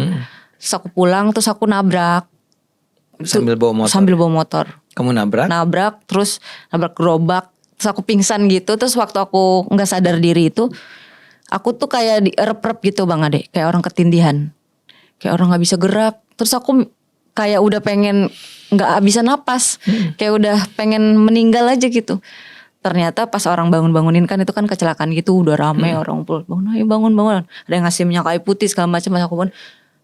Terus aku pulang, terus aku nabrak. Sambil bawa motor. Sambil bawa motor. Kamu nabrak? Nabrak, terus nabrak gerobak. Terus aku pingsan gitu. Terus waktu aku gak sadar diri itu, aku tuh kayak direp-rep gitu Bang Ade. Kayak orang ketindihan. Kayak orang gak bisa gerak. Terus aku kayak udah pengen gak bisa napas. Kayak udah pengen meninggal aja gitu. Ternyata pas orang bangun-bangunin kan itu kan kecelakaan gitu. Udah rame orang bangun, ayo bangun. Ada yang ngasih minyak kayu putih segala macam. Aku pun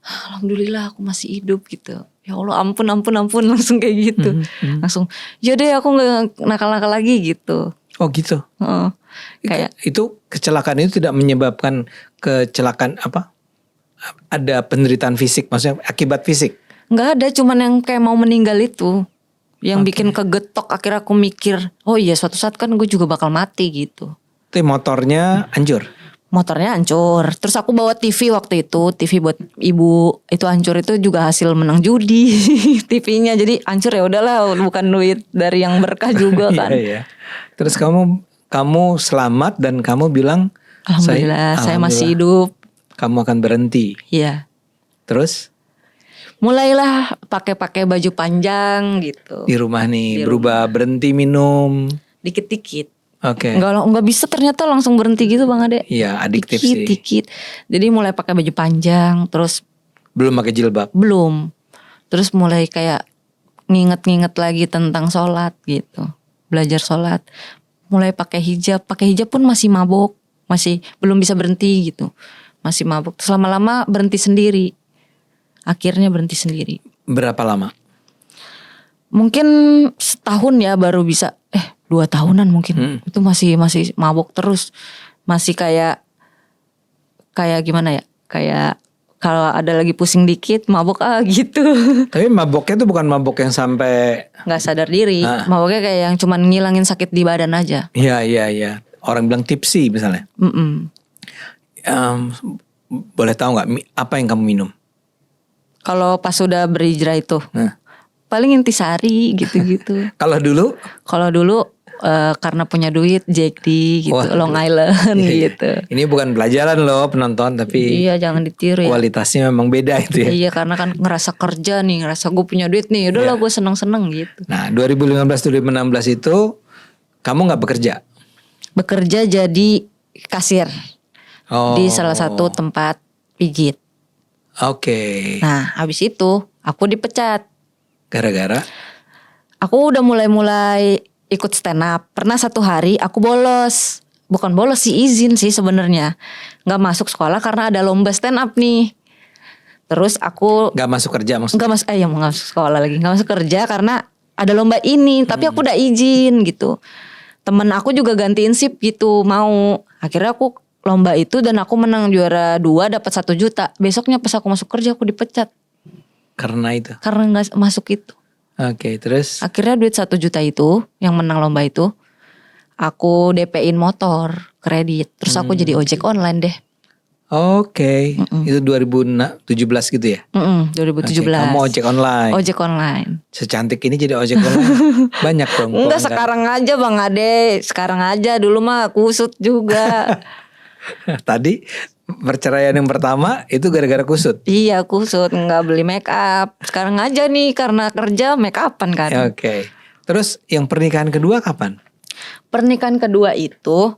alhamdulillah aku masih hidup gitu. Ya Allah ampun langsung kayak gitu. Langsung ya deh aku gak nakal-nakal lagi gitu. Oh gitu. Kayak itu kecelakaan itu tidak menyebabkan kecelakaan apa? Ada penderitaan fisik, maksudnya akibat fisik? nggak ada, cuman yang kayak mau meninggal itu. Yang bikin kegetok akhirnya aku mikir, oh iya suatu saat kan gue juga bakal mati gitu. Itu motornya hancur? Motornya hancur. Terus aku bawa TV waktu itu, TV buat ibu. Itu hancur itu juga hasil menang judi TV-nya. Jadi hancur ya udahlah, bukan duit dari yang berkah juga kan. Iya. Terus kamu selamat dan kamu bilang Alhamdulillah saya masih hidup. Kamu akan berhenti. Iya. Terus? Mulailah pakai baju panjang gitu. Di rumah nih, Di berubah berhenti minum. Dikit-dikit. Oke. Nggak bisa ternyata langsung berhenti gitu Bang Ade. Iya, adiktif sih. Dikit. Jadi mulai pakai baju panjang, terus Belum pakai jilbab? belum. Terus mulai kayak nginget-nginget lagi tentang sholat gitu. Belajar sholat. Mulai pakai hijab pun masih mabok. Masih belum bisa berhenti gitu. Masih mabok. Terus lama-lama berhenti sendiri. Akhirnya berhenti sendiri. Berapa lama? Mungkin setahun ya baru bisa. 2 tahunan mungkin. Itu masih mabok terus. Masih kayak gimana ya? Kayak kalau ada lagi pusing dikit mabok gitu. Tapi maboknya itu bukan mabok yang sampai Nggak sadar diri. Maboknya kayak yang cuman ngilangin sakit di badan aja. Iya. Orang bilang tipsy misalnya. Boleh tahu nggak apa yang kamu minum? Kalau pas sudah berhijrah itu, paling intisari gitu-gitu. Kalau dulu? Kalau dulu karena punya duit Jack D gitu, Wah, Long Island gitu. Ini bukan pelajaran loh penonton, tapi Iya jangan ditiru ya. kualitasnya memang beda itu ya. Iya karena kan ngerasa kerja nih, ngerasa gue punya duit nih, udahlah gue seneng-seneng gitu. Nah 2015-2016 itu kamu nggak bekerja? Bekerja jadi kasir di salah satu tempat pijit. Oke. Nah habis itu aku dipecat. Gara-gara? Aku udah mulai ikut stand up. Pernah satu hari aku bolos. Bukan bolos sih, izin sih sebenarnya. Gak masuk sekolah karena ada lomba stand up nih. Terus aku Gak masuk kerja maksudnya? Gak masuk sekolah lagi. Gak masuk kerja karena ada lomba ini. Tapi aku udah izin gitu. Temen aku juga gantiin sip gitu, mau. Akhirnya aku lomba itu dan aku menang juara 2 dapat 1 juta. Besoknya pas aku masuk kerja aku dipecat. Karena itu? Karena gak masuk itu. Oke, terus? Akhirnya duit 1 juta itu yang menang lomba itu aku DP-in motor kredit. Terus aku jadi ojek online deh. Oke. Itu 2017 gitu ya? 2017. Oke, kamu ojek online? Ojek online. Secantik ini jadi ojek online? Banyak dong. Enggak sekarang aja Bang Ade. Sekarang aja, dulu mah kusut juga. Tadi perceraian yang pertama itu gara-gara kusut? Iya kusut, gak beli make up. Sekarang aja nih karena kerja make upan kan. Oke. Terus yang pernikahan kedua kapan? Pernikahan kedua itu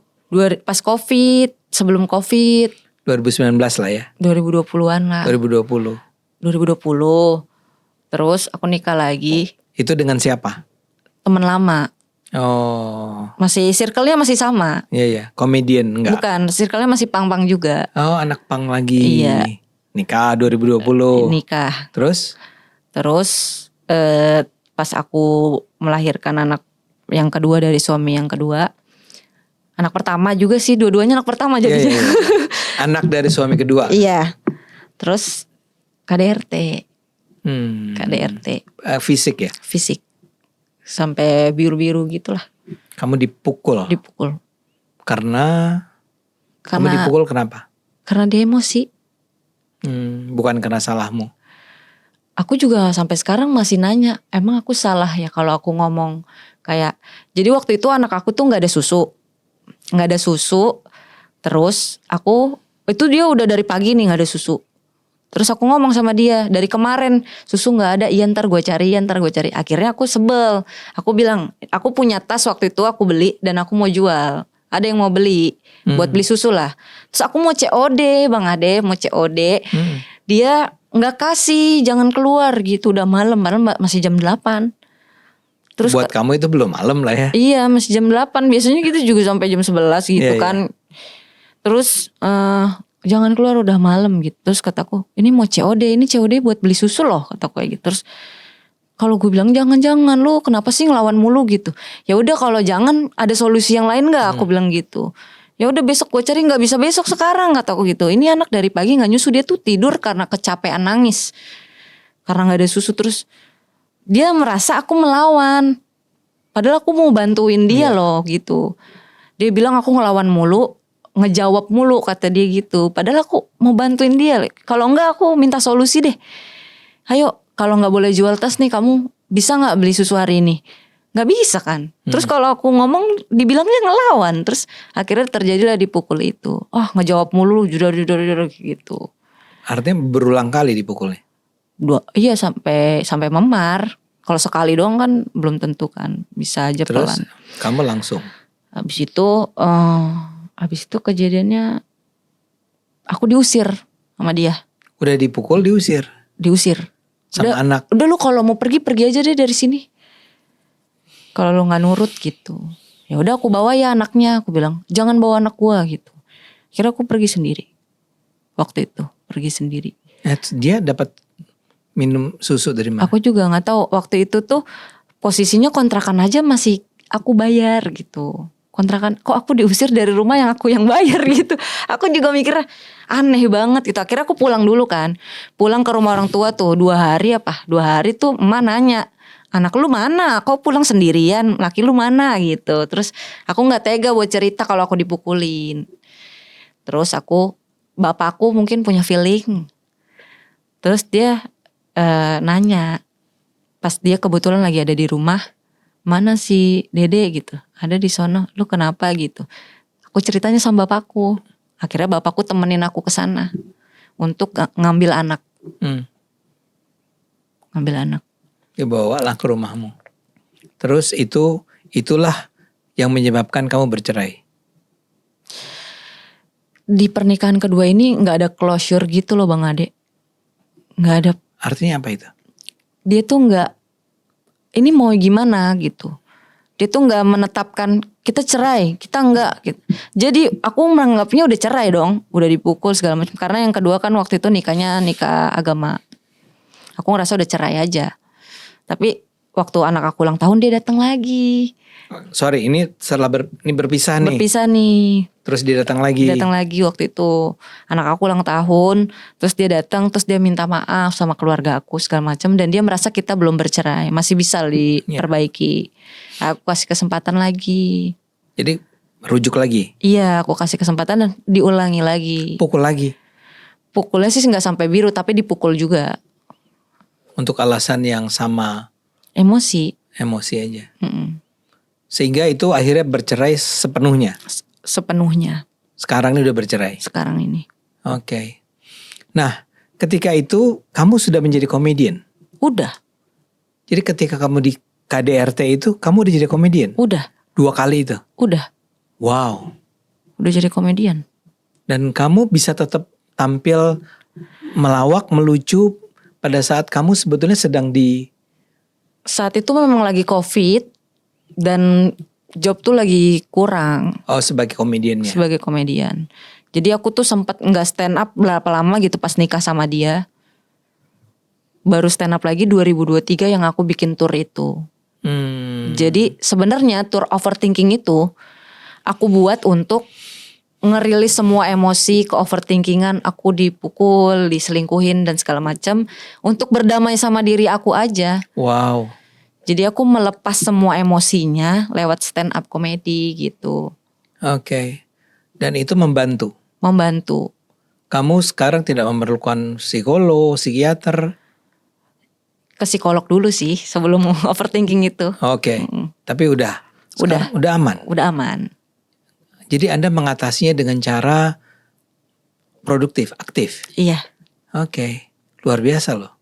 pas Covid, sebelum Covid. 2019 lah ya? 2020-an lah. 2020. 2020. Terus aku nikah lagi. Itu dengan siapa? Temen lama. Oh. Masih circle-nya masih sama. Iya. Komedian enggak? Bukan, circle-nya masih pang-pang juga. Oh, anak pang lagi. Iya. Nikah 2020. Nikah. Terus pas aku melahirkan anak yang kedua dari suami yang kedua. Anak pertama juga sih, dua-duanya anak pertama jadinya. Iya. Anak dari suami kedua. Iya. Terus KDRT. KDRT. Fisik ya? Fisik. Sampai biru-biru gitulah. Kamu dipukul? Dipukul. Kamu dipukul kenapa? Karena dia emosi. Bukan karena salahmu? aku juga sampai sekarang masih nanya, emang aku salah ya kalau aku ngomong kayak, jadi waktu itu anak aku tuh nggak ada susu, terus aku itu dia udah dari pagi nih nggak ada susu. Terus aku ngomong sama dia, dari kemarin susu nggak ada, iya ntar gue cari. Akhirnya aku sebel, aku bilang, aku punya tas waktu itu aku beli dan aku mau jual. Ada yang mau beli, buat beli susu lah. Terus aku mau COD, Bang Ade, mau COD. Dia nggak kasih, jangan keluar gitu, udah malam masih jam 8. Terus buat kamu itu belum malam lah ya. Iya masih jam 8, biasanya gitu juga sampai jam 11 gitu kan. Terus jangan keluar udah malam gitu. Terus kataku, ini mau COD, ini COD buat beli susu loh, kataku kayak gitu. Terus kalau gue bilang jangan lu kenapa sih ngelawan mulu gitu. Ya udah kalau jangan ada solusi yang lain nggak, aku bilang gitu. Ya udah besok gue cari, nggak bisa besok sekarang, kataku gitu. Ini anak dari pagi nggak nyusu, dia tuh tidur karena kecapean nangis. Karena nggak ada susu. Terus dia merasa aku melawan. Padahal aku mau bantuin dia loh gitu. Dia bilang aku ngelawan mulu, ngejawab mulu kata dia gitu. Padahal aku mau bantuin dia. Kalau enggak aku minta solusi deh. Ayo kalau gak boleh jual tas nih, kamu bisa gak beli susu hari ini? Gak bisa kan. Terus kalau aku ngomong dibilangnya ngelawan. Terus akhirnya terjadilah dipukul itu. Oh ngejawab mulu judar gitu. Artinya berulang kali dipukulnya? Iya sampai memar. Kalau sekali doang kan belum tentu kan. Bisa aja terus, pelan. Kamu langsung? Habis itu kejadiannya aku diusir sama dia. Udah dipukul diusir? Diusir. Sama anak? Udah lu kalau mau pergi aja deh dari sini. Kalau lu gak nurut gitu. Ya udah aku bawa ya anaknya. Aku bilang jangan bawa anak gua gitu. Akhirnya aku pergi sendiri. Waktu itu pergi sendiri. Dia dapat minum susu dari mana? Aku juga gak tahu. Waktu itu tuh posisinya kontrakan aja masih aku bayar gitu. Kontrakan, kok aku diusir dari rumah yang aku yang bayar gitu. Aku juga mikirnya aneh banget gitu. Akhirnya aku pulang dulu kan. Pulang ke rumah orang tua tuh 2 hari tuh emak nanya, anak lu mana? Kok pulang sendirian? Laki lu mana gitu. Terus aku gak tega buat cerita kalau aku dipukulin. Terus bapakku mungkin punya feeling. Terus dia nanya, pas dia kebetulan lagi ada di rumah, mana si Dede gitu, ada di sono, lu kenapa gitu. Aku ceritanya sama bapakku. Akhirnya bapakku temenin aku ke sana untuk ngambil anak. Ngambil anak. Dibawalah ke rumahmu. Terus itulah yang menyebabkan kamu bercerai. Di pernikahan kedua ini nggak ada closure gitu loh Bang Ade. Nggak ada. Artinya apa itu? Dia tuh nggak, ini mau gimana gitu. Dia tuh gak menetapkan kita cerai, kita enggak gitu. Jadi aku menganggapnya udah cerai dong, udah dipukul segala macam. Karena yang kedua kan waktu itu nikah agama. Aku ngerasa udah cerai aja. Tapi waktu anak aku ulang tahun dia datang lagi. Sorry, ini ini berpisah nih. Berpisah nih. Terus dia datang lagi. Datang lagi waktu itu. Anak aku ulang tahun, terus dia datang, terus dia minta maaf sama keluarga aku segala macam, dan dia merasa kita belum bercerai, masih bisa diperbaiki. Aku kasih kesempatan lagi. Jadi rujuk lagi? Iya, aku kasih kesempatan dan diulangi lagi. Pukul lagi? Pukulnya sih gak sampai biru, tapi dipukul juga. Untuk alasan yang sama? Emosi aja. Sehingga itu akhirnya bercerai sepenuhnya? Sepenuhnya. Sekarang ini udah bercerai? Sekarang ini. Oke. Nah, ketika itu kamu sudah menjadi komedian? Udah. Jadi ketika kamu di KDRT itu kamu udah jadi komedian? Udah. 2 kali itu? Udah. Wow. Udah jadi komedian. Dan kamu bisa tetap tampil melawak, melucu pada saat kamu sebetulnya sedang di... Saat itu memang lagi COVID dan job tuh lagi kurang. Oh, sebagai komediannya? Sebagai komedian. Jadi aku tuh sempat gak stand up berapa lama gitu pas nikah sama dia. Baru stand up lagi 2023 yang aku bikin tour itu. Jadi sebenarnya tour overthinking itu aku buat untuk ngerilis semua emosi, ke overthinkingan, aku dipukul, diselingkuhin dan segala macam, untuk berdamai sama diri aku aja. Wow. Jadi aku melepas semua emosinya lewat stand up komedi gitu. Oke. Dan itu membantu? Membantu. Kamu sekarang tidak memerlukan psikolog, psikiater? ke psikolog dulu sih sebelum overthinking itu. Oke. Tapi udah aman. Udah aman. Jadi Anda mengatasinya dengan cara produktif, aktif. Iya. Oke, luar biasa loh.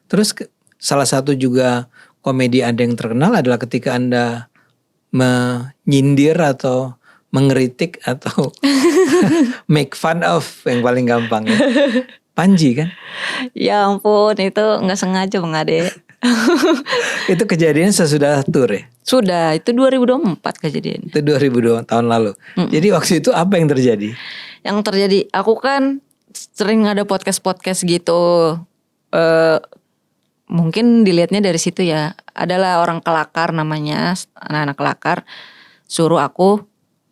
Terus salah satu juga komedi Anda yang terkenal adalah ketika Anda menyindir atau mengkritik atau make fun of, yang paling gampang ya. Panji kan? Ya ampun, itu nggak sengaja Bang Ade. Itu kejadian sesudah tour ya? Sudah, itu 2024 kejadian. Itu 2002 tahun lalu. Jadi waktu itu apa yang terjadi? Yang terjadi, aku kan sering ada podcast gitu. Mungkin dilihatnya dari situ ya. Adalah orang kelakar namanya, anak-anak kelakar. Suruh aku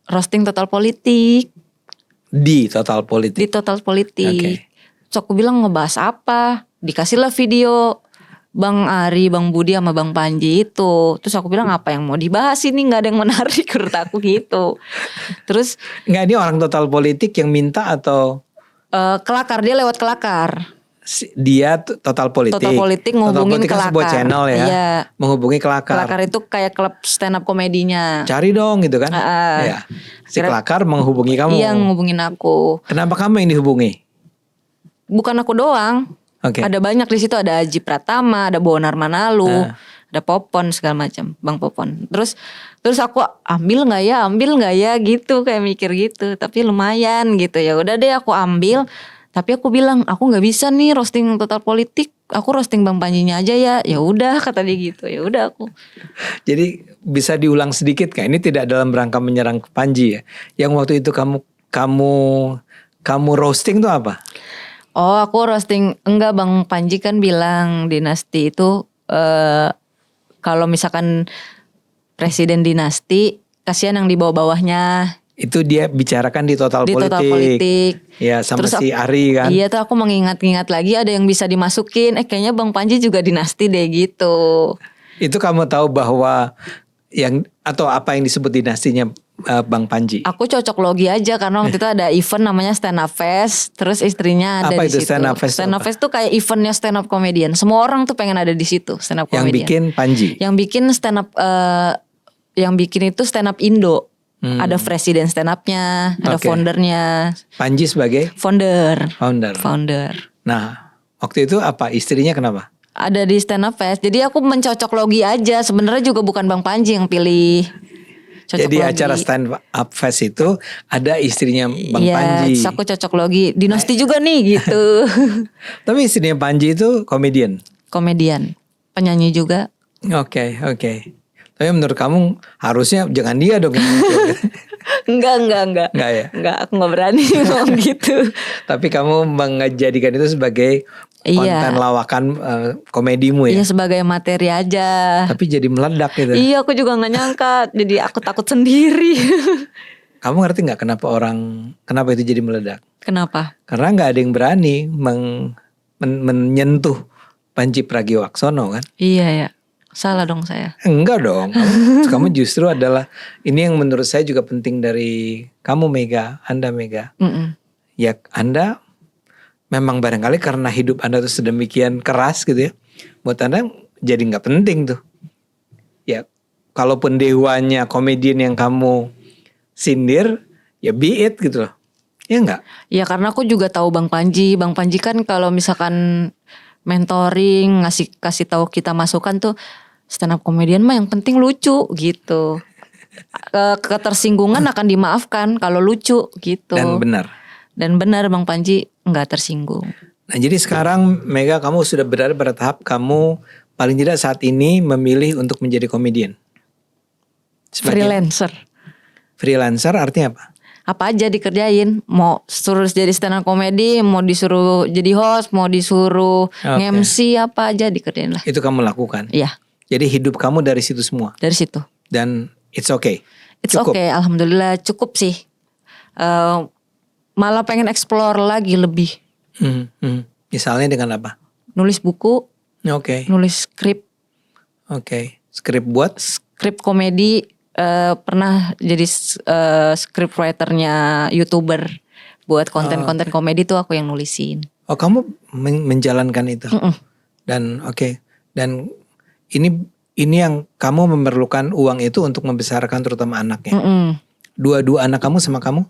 roasting Total Politik. Di Total Politik? Di Total Politik. Okay. So aku bilang ngebahas apa? Dikasihlah video Bang Ari, Bang Budi sama Bang Panji itu. Terus aku bilang apa yang mau dibahas ini, gak ada yang menarik menurut aku gitu. Terus nggak, ini orang Total Politik yang minta atau? Kelakar, dia lewat kelakar. Dia Total Politik. Total Politik ngehubungin Total Politik kelakar. Kan sebuah channel ya. Iya. Menghubungi kelakar. Kelakar itu kayak klub stand up komedinya. Cari dong gitu kan. Ya. Si kelakar menghubungi kamu. Iya, menghubungin aku. Kenapa kamu yang dihubungi? Bukan aku doang. Okay. Ada banyak di situ, ada Aji Pratama, ada Bonar Manalu, ada Popon segala macam, Bang Popon. Terus aku ambil nggak ya gitu, kayak mikir gitu. Tapi lumayan gitu, ya udah deh aku ambil. Tapi aku bilang aku nggak bisa nih roasting Total Politik, aku roasting Bang Panjinya aja ya. Ya udah kata dia gitu, ya udah aku. Jadi bisa diulang sedikit kan? Ini tidak dalam rangka menyerang Panji ya. Yang waktu itu kamu roasting tuh apa? Oh, aku roasting, enggak, Bang Panji kan bilang dinasti itu kalau misalkan presiden dinasti kasihan yang di bawah-bawahnya. Itu dia bicarakan di Total Politik. Total Politik. Ya, sama Terus si Ari kan. Iya tuh aku mengingat-ingat lagi ada yang bisa dimasukin. Kayaknya Bang Panji juga dinasti deh gitu. Itu kamu tahu bahwa atau apa yang disebut dinastinya Bang Panji? Aku cocok logi aja karena waktu itu ada event namanya Stand Up Fest. Terus istrinya ada apa di itu situ. Stand Up Fest? Stand Up Fest tuh kayak eventnya stand up comedian. Semua orang tuh pengen ada di situ stand up comedian. Yang bikin Panji? Yang bikin stand up, yang bikin itu stand up Indo. Ada presiden stand upnya, ada foundernya. Panji sebagai? Founder. Nah, waktu itu apa? Istrinya kenapa? Ada di Stand Up Fest. Jadi aku mencocok logi aja. Sebenarnya juga bukan Bang Panji yang pilih. Jadi acara Stand Up Fest itu ada istrinya Bang Panji. Iya, aku cocok logi. Dinasti juga nih gitu. Tapi istrinya Panji itu komedian? Komedian. Penyanyi juga. Oke. Tapi menurut kamu harusnya jangan dia dong yang muncul. Enggak ya? Enggak, aku gak berani ngomong gitu. Tapi kamu menjadikan itu sebagai konten lawakan komedimu ya? Iya, sebagai materi aja. Tapi jadi meledak gitu. Iya, aku juga gak nyangka. Jadi aku takut sendiri. Kamu ngerti gak kenapa itu jadi meledak? Kenapa? Karena gak ada yang berani menyentuh Panji Pragiwaksono kan? Iya ya. Salah dong saya. Enggak dong. Kamu justru adalah, ini yang menurut saya juga penting dari kamu Mega, Anda Mega. Ya Anda memang barangkali karena hidup Anda tuh sedemikian keras gitu ya. Buat Anda jadi gak penting tuh. Ya kalaupun dewanya komedian yang kamu sindir, ya be it gitu loh. Ya enggak? Ya karena aku juga tahu Bang Panji. Bang Panji kan kalau misalkan mentoring, kasih tahu kita masukan tuh, stand up komedian mah yang penting lucu gitu. Ketersinggungan akan dimaafkan kalau lucu gitu. Dan benar Bang Panji nggak tersinggung. Nah jadi sekarang Mega kamu sudah berada pada tahap kamu paling tidak saat ini memilih untuk menjadi komedian. Freelancer artinya apa? Apa aja dikerjain. Mau suruh jadi stand up komedi, mau disuruh jadi host, mau disuruh nge-MC, apa aja dikerjain lah. Itu kamu lakukan? Iya. Jadi hidup kamu dari situ semua? Dari situ. Dan it's okay? It's okay, alhamdulillah cukup sih. Malah pengen explore lagi lebih. Misalnya dengan apa? Nulis buku. Nulis skrip. Skrip buat? Skrip komedi. Pernah jadi script writernya YouTuber. Buat konten-konten komedi tuh aku yang nulisin. Oh kamu menjalankan itu? Dan Dan ini yang kamu memerlukan uang itu untuk membesarkan terutama anaknya. Dua-dua anak kamu sama kamu?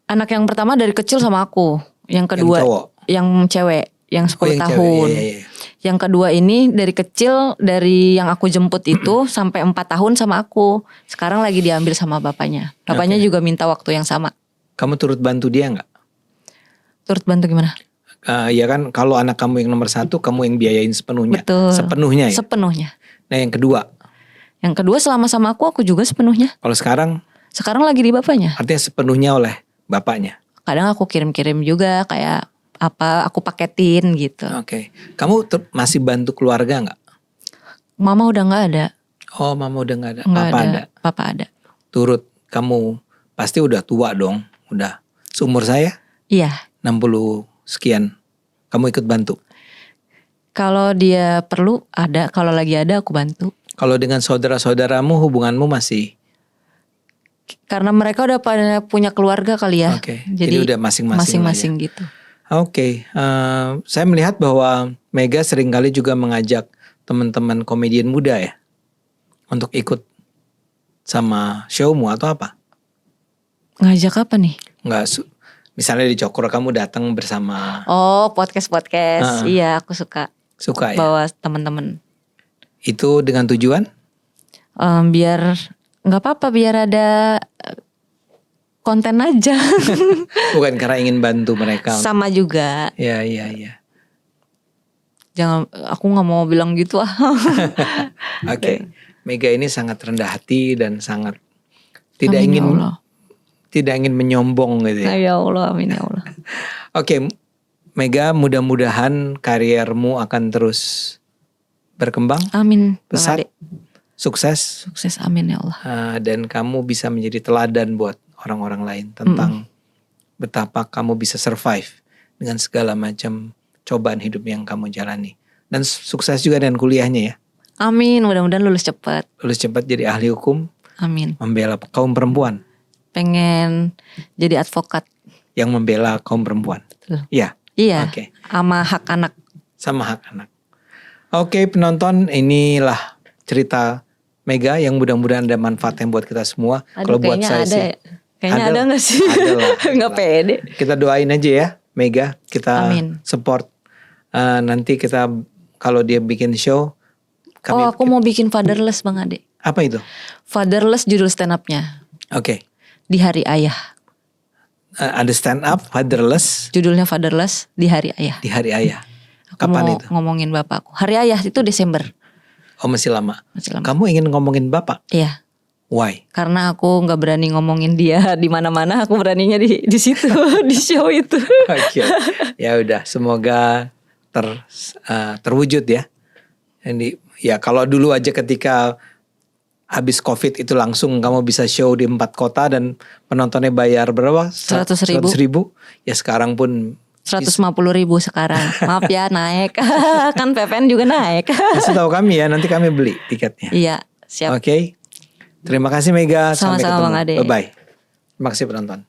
Anak yang pertama dari kecil sama aku. Yang kedua Yang cowok? yang cewek, yang 10 yang tahun. cewek, iya. Yang kedua ini dari kecil, dari yang aku jemput itu sampai 4 tahun sama aku. Sekarang lagi diambil sama bapaknya. Bapaknya juga minta waktu yang sama. Kamu turut bantu dia nggak? Turut bantu gimana? Ya kan, kalau anak kamu yang nomor 1, kamu yang biayain sepenuhnya. Betul. Sepenuhnya ya? Sepenuhnya. Nah yang kedua? Yang kedua selama sama aku juga sepenuhnya. Kalau sekarang? Sekarang lagi di bapaknya. Artinya sepenuhnya oleh bapaknya? Kadang aku kirim-kirim juga kayak apa, aku paketin gitu. Oke. Kamu masih bantu keluarga nggak? Mama udah nggak ada. Oh mama udah nggak ada. Nggak Papa ada. Papa ada. Turut kamu pasti udah tua dong. Udah seumur saya? Iya. 60 sekian. Kamu ikut bantu? Kalau dia perlu ada, kalau lagi ada aku bantu. Kalau dengan saudara-saudaramu hubunganmu masih? Karena mereka udah pada punya keluarga kali ya. Oke. Jadi udah masing-masing gitu. Oke. Saya melihat bahwa Mega seringkali juga mengajak teman-teman komedian muda ya untuk ikut sama showmu atau apa? Ngajak apa nih? Nggak, misalnya di Cokro kamu datang bersama. Oh, podcast. Iya, aku suka. Suka ya? Bawa teman-teman. Itu dengan tujuan? Biar nggak apa-apa, biar ada konten aja. Bukan karena ingin bantu mereka. Sama juga. Ya. Jangan, aku nggak mau bilang gitu ah. Oke. Mega ini sangat rendah hati dan sangat tidak Amin, ingin ya Allah. Tidak ingin menyombong gitu ya. Ya Allah, amin ya Allah. Oke, Mega, mudah-mudahan kariermu akan terus berkembang, Amin. besar, Bang Ade. sukses, Amin ya Allah. dan kamu bisa menjadi teladan buat orang-orang lain tentang betapa kamu bisa survive dengan segala macam cobaan hidup yang kamu jalani. Dan sukses juga dengan kuliahnya ya. Amin, mudah-mudahan lulus cepat. Lulus cepat jadi ahli hukum, Amin. membela kaum perempuan. Pengen jadi advokat. Yang membela kaum perempuan. Betul. Iya. Iya. Oke. Sama hak anak. Sama hak anak. Oke penonton, inilah cerita Mega yang mudah-mudahan ada manfaatnya buat kita semua. Kalau buat saya sih. Kayaknya ada gak sih? Ada lah. Gak pede. Kita doain aja ya Mega. Kita Amin. support. Nanti kita kalau dia bikin show. Aku mau bikin Fatherless Bang Ade. Apa itu? Fatherless judul stand up-nya. Oke. Di Hari Ayah. Ada stand up Fatherless. Judulnya Fatherless di Hari Ayah. Di Hari Ayah. Aku Kapan mau itu? ngomongin bapakku. Hari Ayah itu Desember. Oh masih lama. Masih lama. Kamu ingin ngomongin bapak? Iya. Why? Karena aku nggak berani ngomongin dia di mana-mana. Aku beraninya di situ di show itu. Oke. Ya udah, semoga terwujud ya. Ya kalau dulu aja ketika habis COVID itu langsung kamu bisa show di 4 kota dan penontonnya bayar berapa? 100.000. Ya sekarang pun 150.000 sekarang. Maaf ya naik. Kan PPN juga naik. kasih tahu kami ya, nanti kami beli tiketnya. Iya, siap. Oke. Terima kasih Mega. Sampai Sama-sama, ketemu. Bang Ade. Bye bye. Terima kasih penonton.